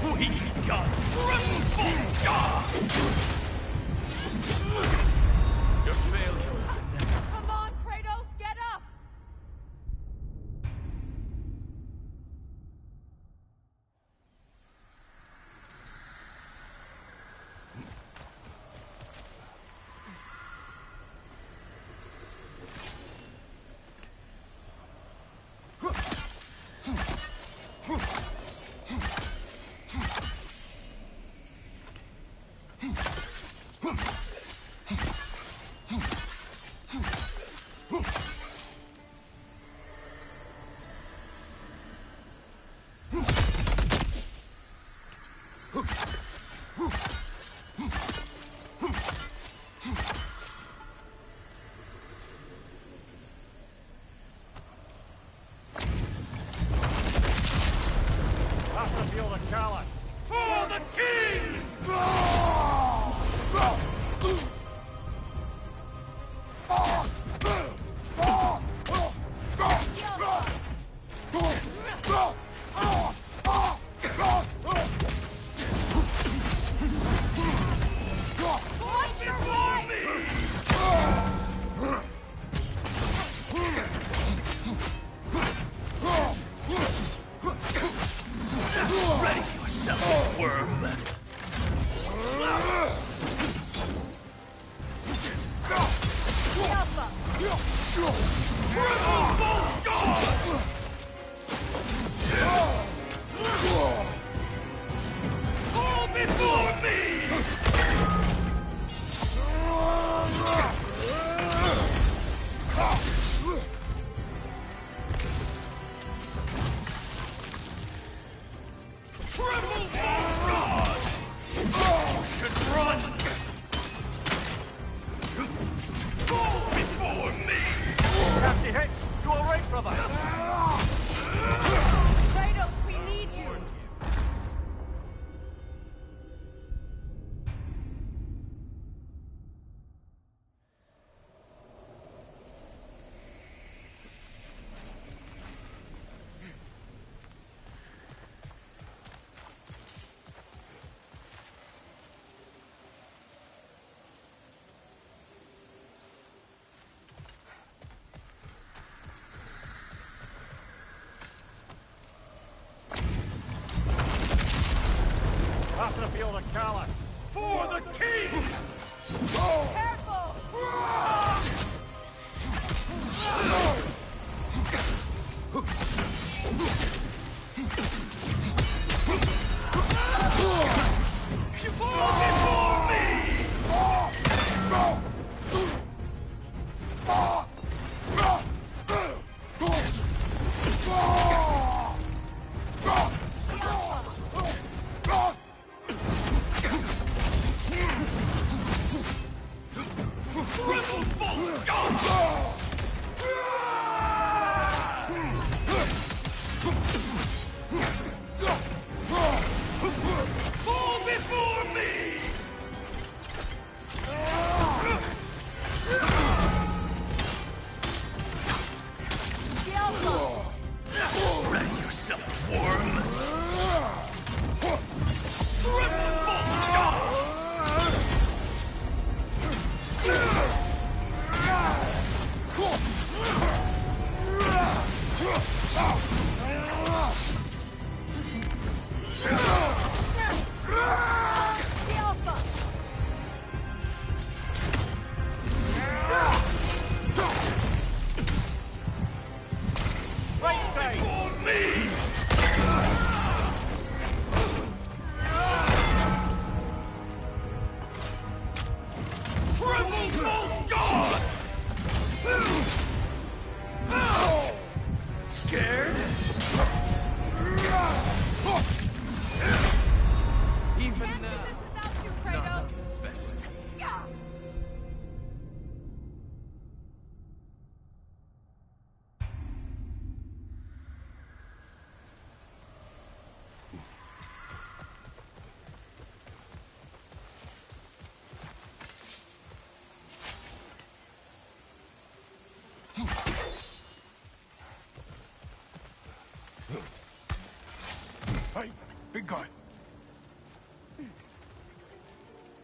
We got tremble! Your failure is inevitable. Come on, Kratos, get up! After the field of Caliph. For the king! Callus! For the king! Careful! You fall before me! Fall before me! Ready yourself, worm! Triple Right side! for me! Triple Bolt God! Scared? Even Can't do now, this without you, none Kratos! of the best of me. Yeah. Hey, big guy.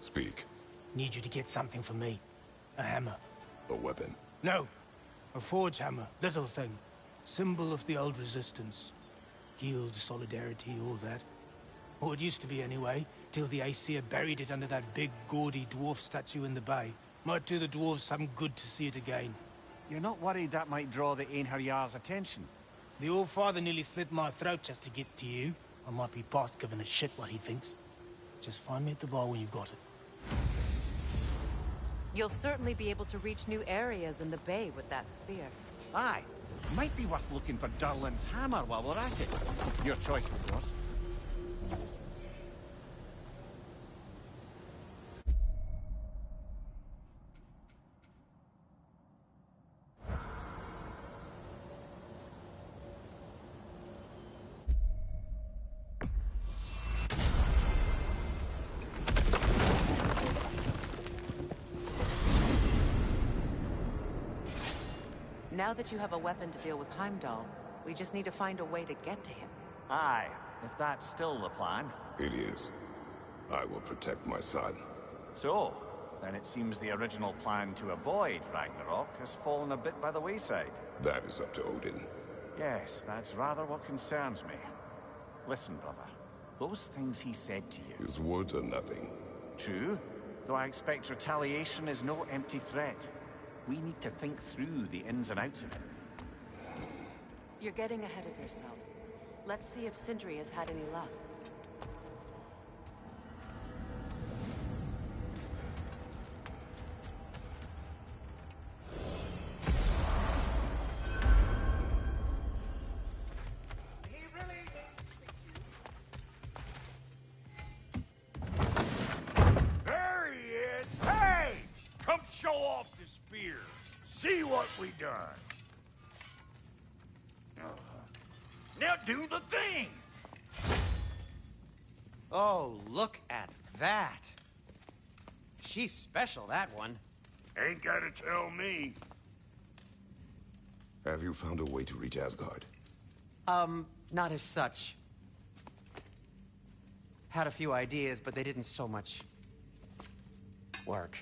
Speak. Need you to get something for me. A hammer. A weapon. No. A forge hammer. Little thing. Symbol of the old resistance. Guild, solidarity, all that. Or it used to be anyway, till the Aesir buried it under that big, gaudy dwarf statue in the bay. Might do the dwarves some good to see it again. You're not worried that might draw the Einherjar's attention? The old father nearly slit my throat just to get to you. I might be past giving a shit what he thinks. Just find me at the bar when you've got it. You'll certainly be able to reach new areas in the bay with that spear. Aye. Might be worth looking for Durlin's hammer while we're at it. Your choice, of course. Now that you have a weapon to deal with Heimdall, we just need to find a way to get to him. Aye, if that's still the plan. It is. I will protect my son. So, then it seems the original plan to avoid Ragnarok has fallen a bit by the wayside. That is up to Odin. Yes, that's rather what concerns me. Listen, brother. Those things he said to you. His words are nothing. True, though I expect retaliation is no empty threat. We need to think through the ins and outs of it. You're getting ahead of yourself. Let's see if Sindri has had any luck. There he is! Hey! Come show off the spear. See what we done. Now do the thing! Oh, look at that. She's special, that one. Ain't gotta tell me. Have you found a way to reach Asgard? Not as such. Had a few ideas, but they didn't so much work.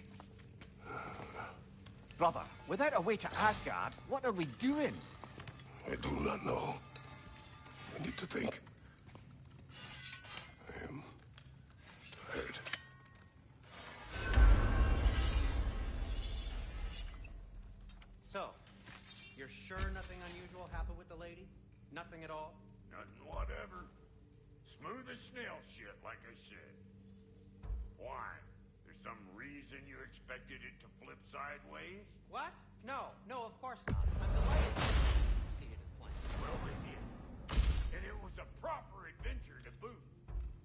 Brother, without a way to Asgard, what are we doing? I do not know. I need to think. I am tired. sure nothing unusual happened with the lady? Nothing at all? Nothing whatever. Smooth as snail shit, like I said. Why? There's some reason you expected it to flip sideways? What? No, of course not. I'm delighted you proceeded as planned. Well, they did. And it was a proper adventure to boot.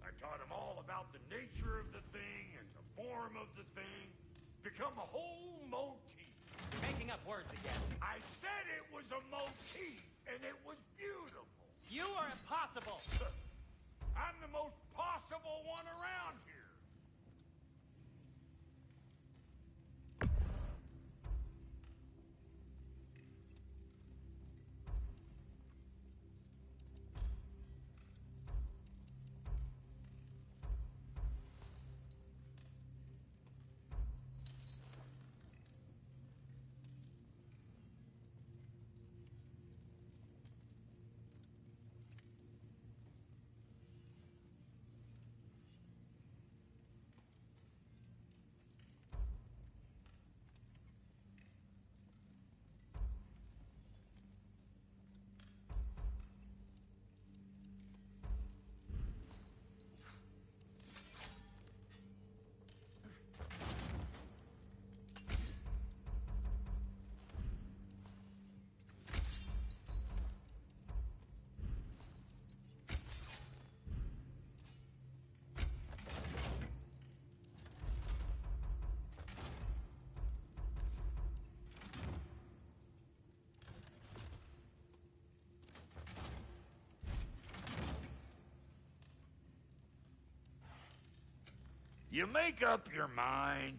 I taught them all about the nature of the thing and the form of the thing. Become a whole motif. You're making up words again. I said it was a motif, and it was beautiful. You are impossible. I'm the most possible one around here. You make up your mind.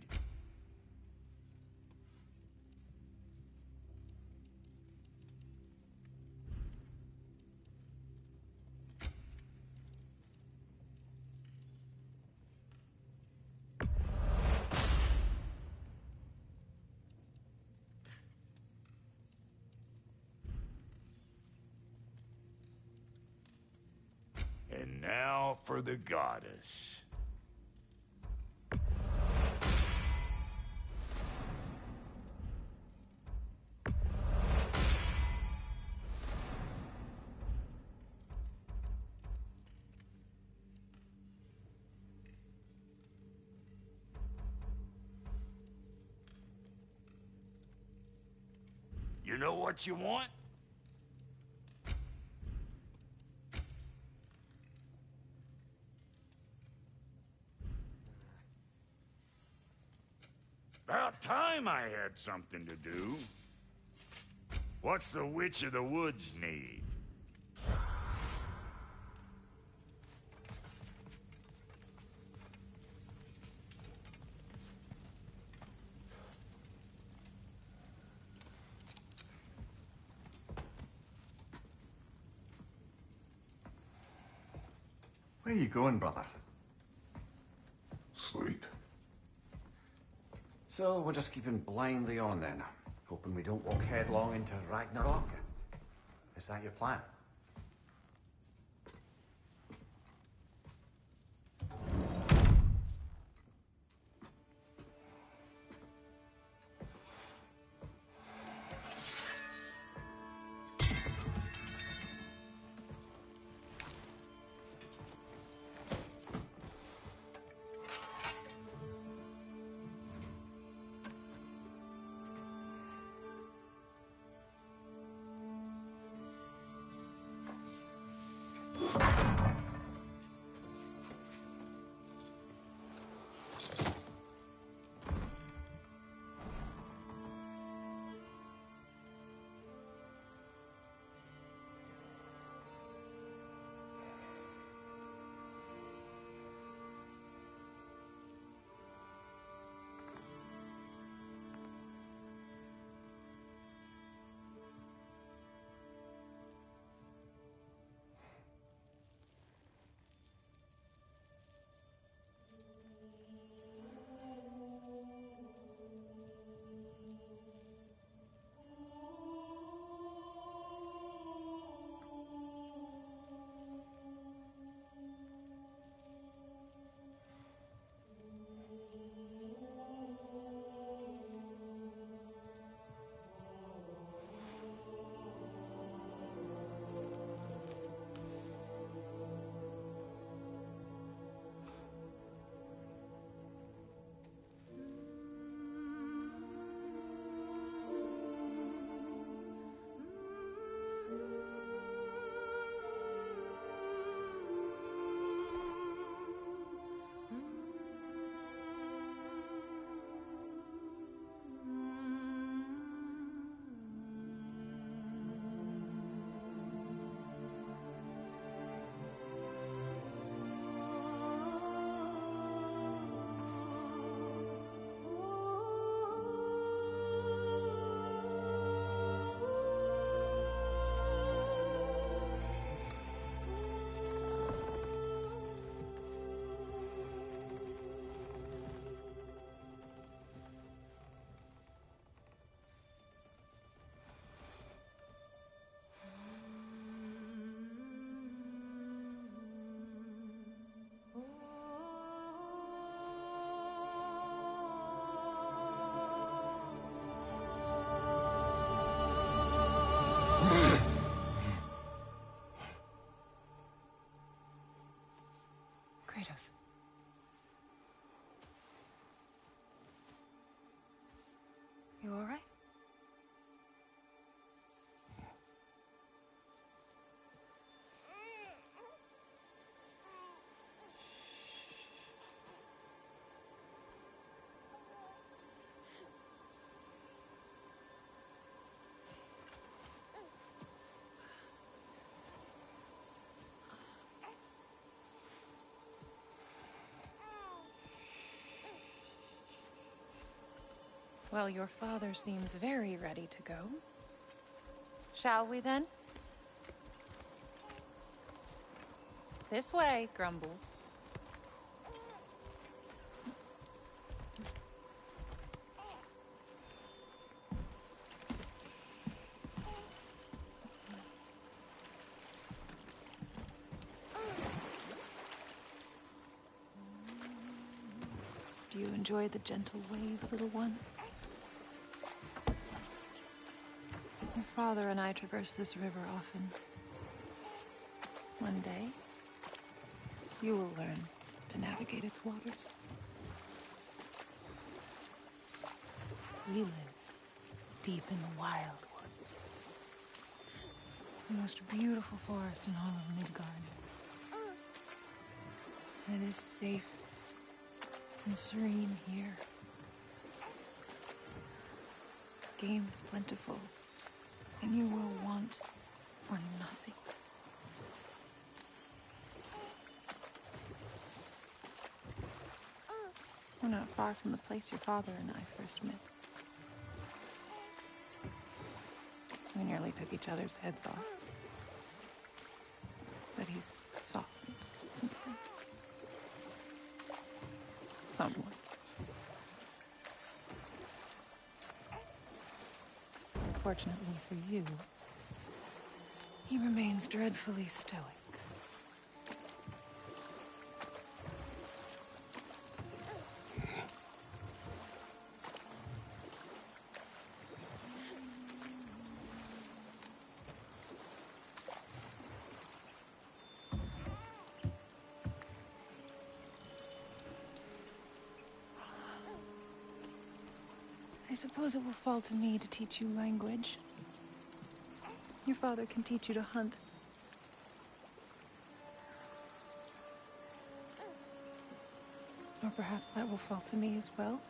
And now for the goddess. You know what you want? About time I had something to do. What's the Witch of the Woods need? Where are you going, brother? Sleep. So we're just keeping blindly on then, hoping we don't walk headlong into Ragnarok. Is that your plan? Well, your father seems very ready to go. Shall we then? This way, Grumbles. Do you enjoy the gentle waves, little one? Your father and I traverse this river often. One day, you will learn to navigate its waters. We live deep in the wild woods. The most beautiful forest in all of Midgard. It is safe and serene here. Game is plentiful, and you will want for nothing. We're not far from the place your father and I first met. We nearly took each other's heads off. But he's softened since then. Somewhat. Fortunately for you, he remains dreadfully stoic. I suppose it will fall to me to teach you language. Your father can teach you to hunt. Or perhaps that will fall to me as well,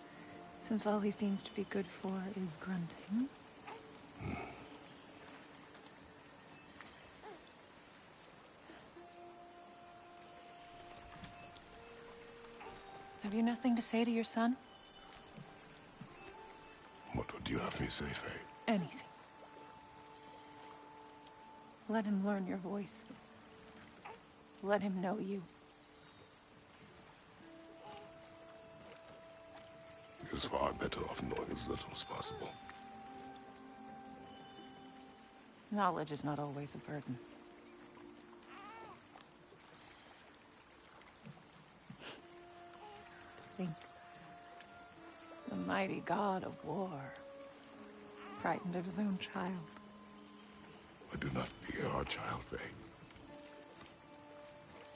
since all he seems to be good for is grunting. Have you nothing to say to your son? What would you have me say, Faye? Anything. Let him learn your voice. Let him know you. He is far better off knowing as little as possible. Knowledge is not always a burden. Think. The mighty god of war, frightened of his own child. I do not fear our child, Faye.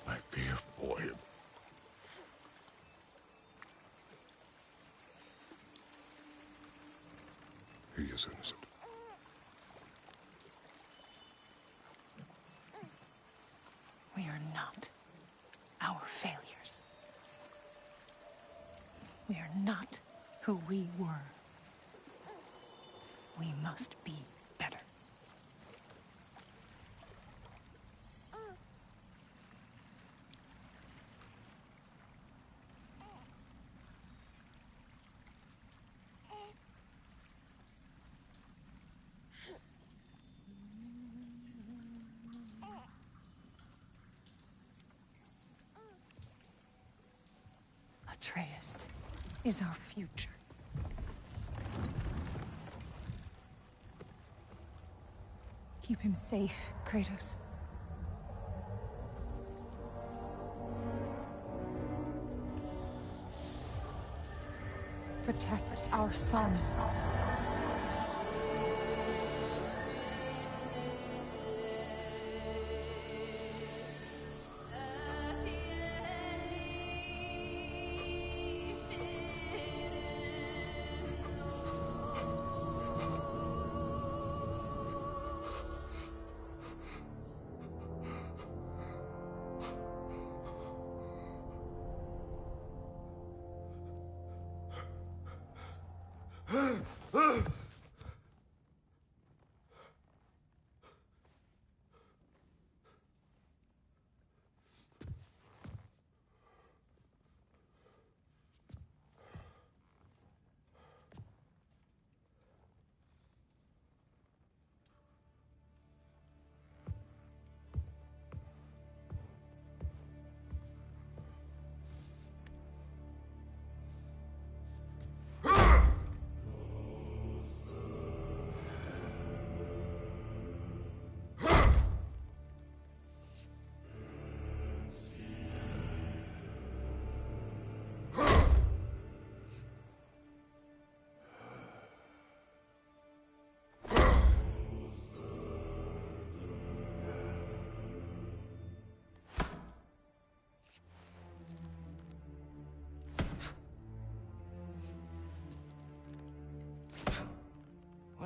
I fear for him. He is innocent. We are not our failures. We are not who we were. We must be better. Atreus is our future. Keep him safe, Kratos. Protect our son.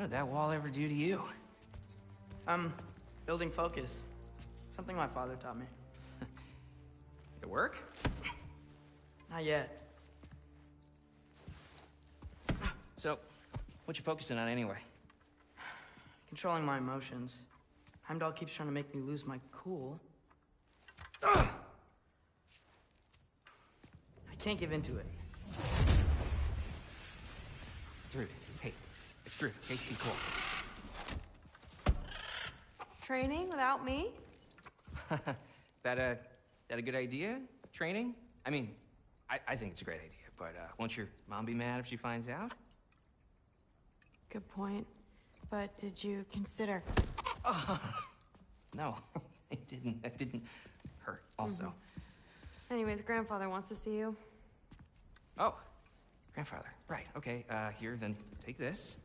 What did that wall ever do to you? Building focus. Something my father taught me. It work? Not yet. So, what you focusing on anyway? Controlling my emotions. Heimdall keeps trying to make me lose my cool. I can't give into it. Thrud, hey, it's Thrud. Hey, be cool. Training without me? That a good idea? Training? I mean, I think it's a great idea, but won't your mom be mad if she finds out? Good point. But did you consider... No, I didn't. That didn't hurt, also. Anyways, grandfather wants to see you. Oh, grandfather. Right, okay. Here, then take this.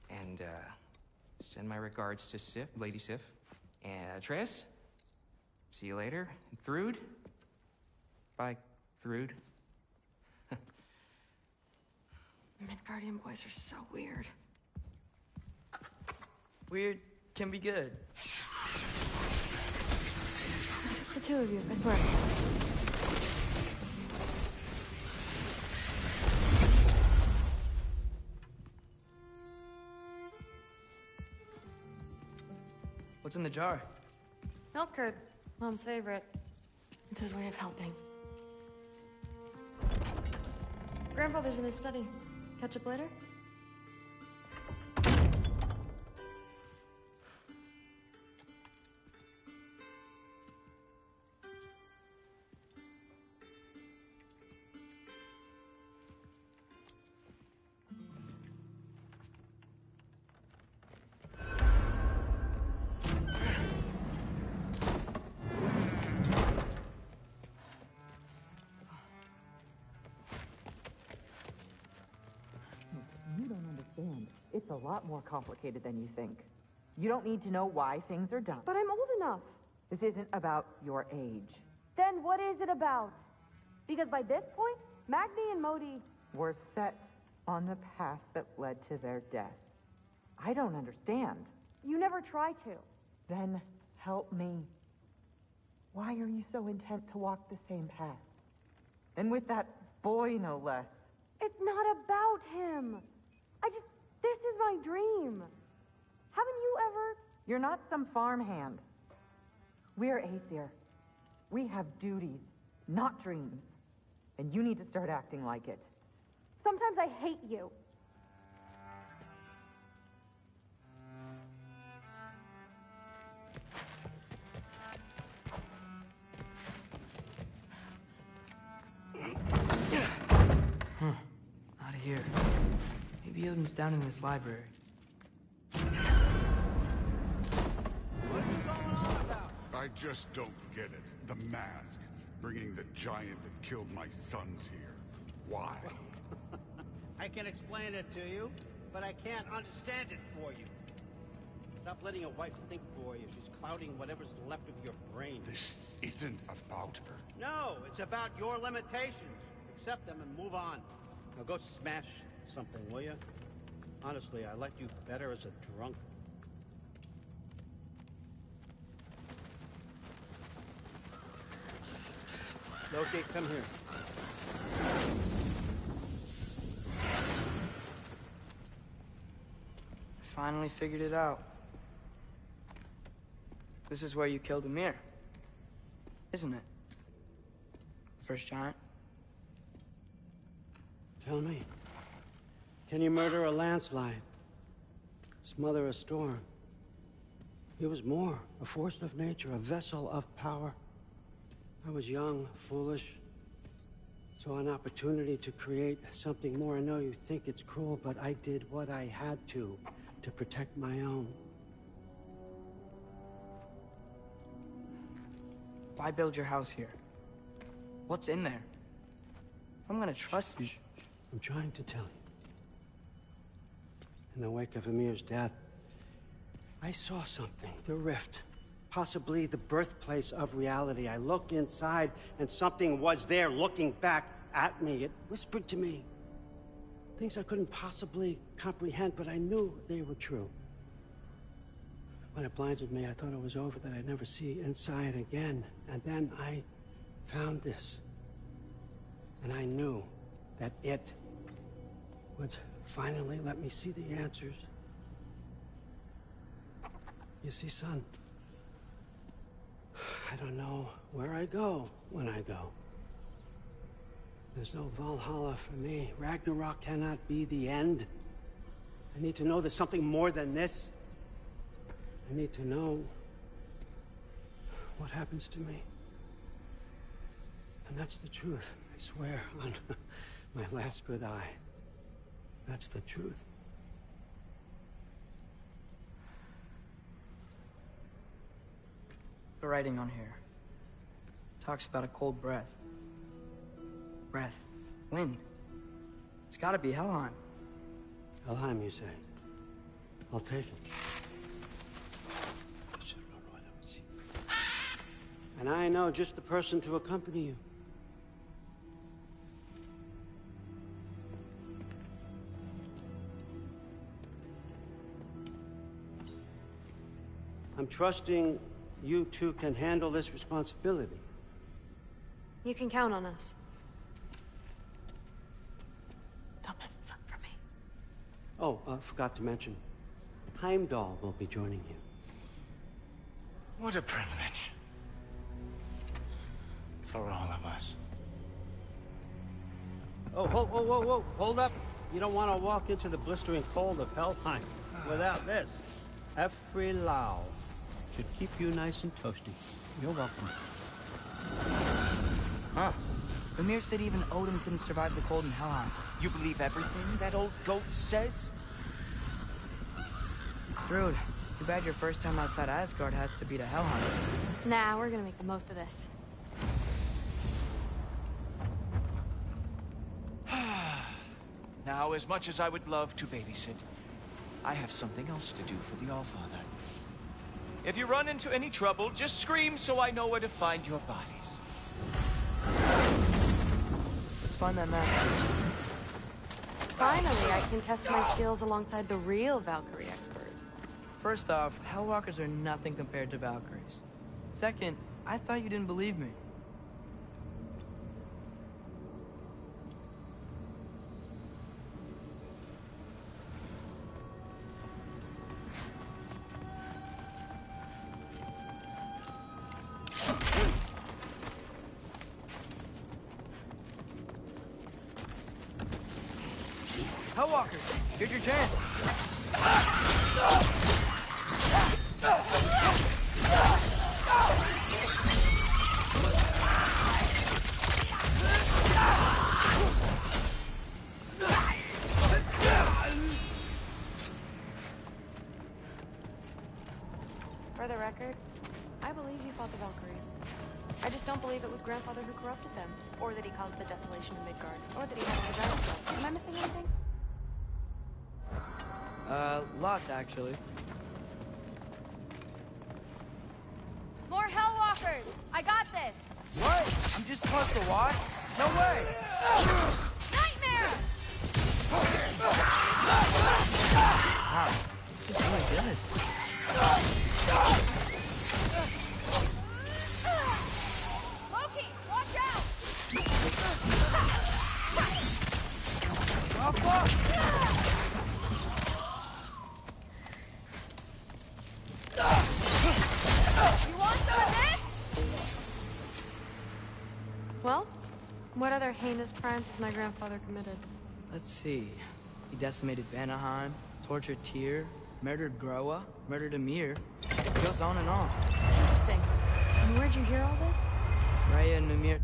And, send my regards to Sif, Lady Sif. And, Triss. See you later. And Thrud. Bye, Thrud. Midgardian boys are so weird. Weird can be good. Just the two of you, I swear. What's in the jar? Milk curd, Mom's favorite. It's his way of helping. Grandfather's in his study. Catch up later? You don't understand. It's a lot more complicated than you think. You don't need to know why things are done. But I'm old enough. This isn't about your age. Then what is it about? Because by this point, Magni and Modi... We're set on the path that led to their deaths. I don't understand. You never try to. Then help me. Why are you so intent to walk the same path? And with that boy, no less. It's not about him. This is my dream. Haven't you ever... You're not some farmhand. We're Aesir. We have duties, not dreams. And you need to start acting like it. Sometimes I hate you. Out of here. Maybe Odin's down in his library. I just don't get it. The mask. Bringing the giant that killed my sons here. Why? I can explain it to you, but I can't understand it for you. Stop letting your wife think for you. She's clouding whatever's left of your brain. This isn't about her. No, it's about your limitations. Accept them and move on. Now go smash something, will you? Honestly, I liked you better as a drunk. Loki, come here. I finally figured it out. This is where you killed Ymir. Isn't it? First giant. Tell me, can you murder a landslide? Smother a storm? He was more, a force of nature, a vessel of power. I was young, foolish, saw an opportunity to create something more. I know you think it's cruel, but I did what I had to protect my own. Why build your house here? What's in there? I'm gonna trust you. I'm trying to tell you. In the wake of Ymir's death, I saw something. The rift. Possibly the birthplace of reality. I looked inside, and something was there looking back at me. It whispered to me, Things I couldn't possibly comprehend, but I knew they were true. When it blinded me, I thought it was over, that I'd never see inside again. And then I found this. And I knew that it would finally let me see the answers. You see, son, I don't know where I go when I go. There's no Valhalla for me. Ragnarok cannot be the end. I need to know there's something more than this. I need to know what happens to me. And that's the truth, I swear, on my last good eye. That's the truth. The writing on here talks about a cold breath. Breath. Wind. It's gotta be Helheim. Helheim, you say? I'll take it. And I know just the person to accompany you. I'm trusting you two can handle this responsibility. You can count on us. Don't mess this up for me. Oh, forgot to mention. Heimdall will be joining you. What a privilege. For all of us. Oh, whoa, whoa, whoa, whoa. Hold up. You don't want to walk into the blistering cold of Helheim without this. Every Lau should keep you nice and toasty. You're welcome. Huh. Ymir said even Odin couldn't survive the cold in Helheim. You believe everything that old goat says? Thrud, too bad your first time outside Asgard has to be to Helheim. Nah, we're gonna make the most of this. Now, as much as I would love to babysit, I have something else to do for the Allfather. If you run into any trouble, just scream so I know where to find your bodies. Let's find that map. Finally, I can test my skills alongside the real Valkyrie expert. First off, Hellwalkers are nothing compared to Valkyries. Second, I thought you didn't believe me. Hellwalkers, here's your chance. For the record, I believe he fought the Valkyries. I just don't believe it was Grandfather who corrupted them, or that he caused the desolation in Midgard, or that he had a giant blood. Am I missing anything? Lots, actually. More Hellwalkers! I got this! What? I'm just supposed to watch? No way! Nightmare! Wow, it's really good. Loki, watch out! Oh, fuck! You want some of this? Well, what other heinous crimes has my grandfather committed? Let's see. He decimated Vanaheim, tortured Tyr, murdered Groa, murdered Ymir. It goes on and on. Interesting. And where'd you hear all this? Freya and Ymir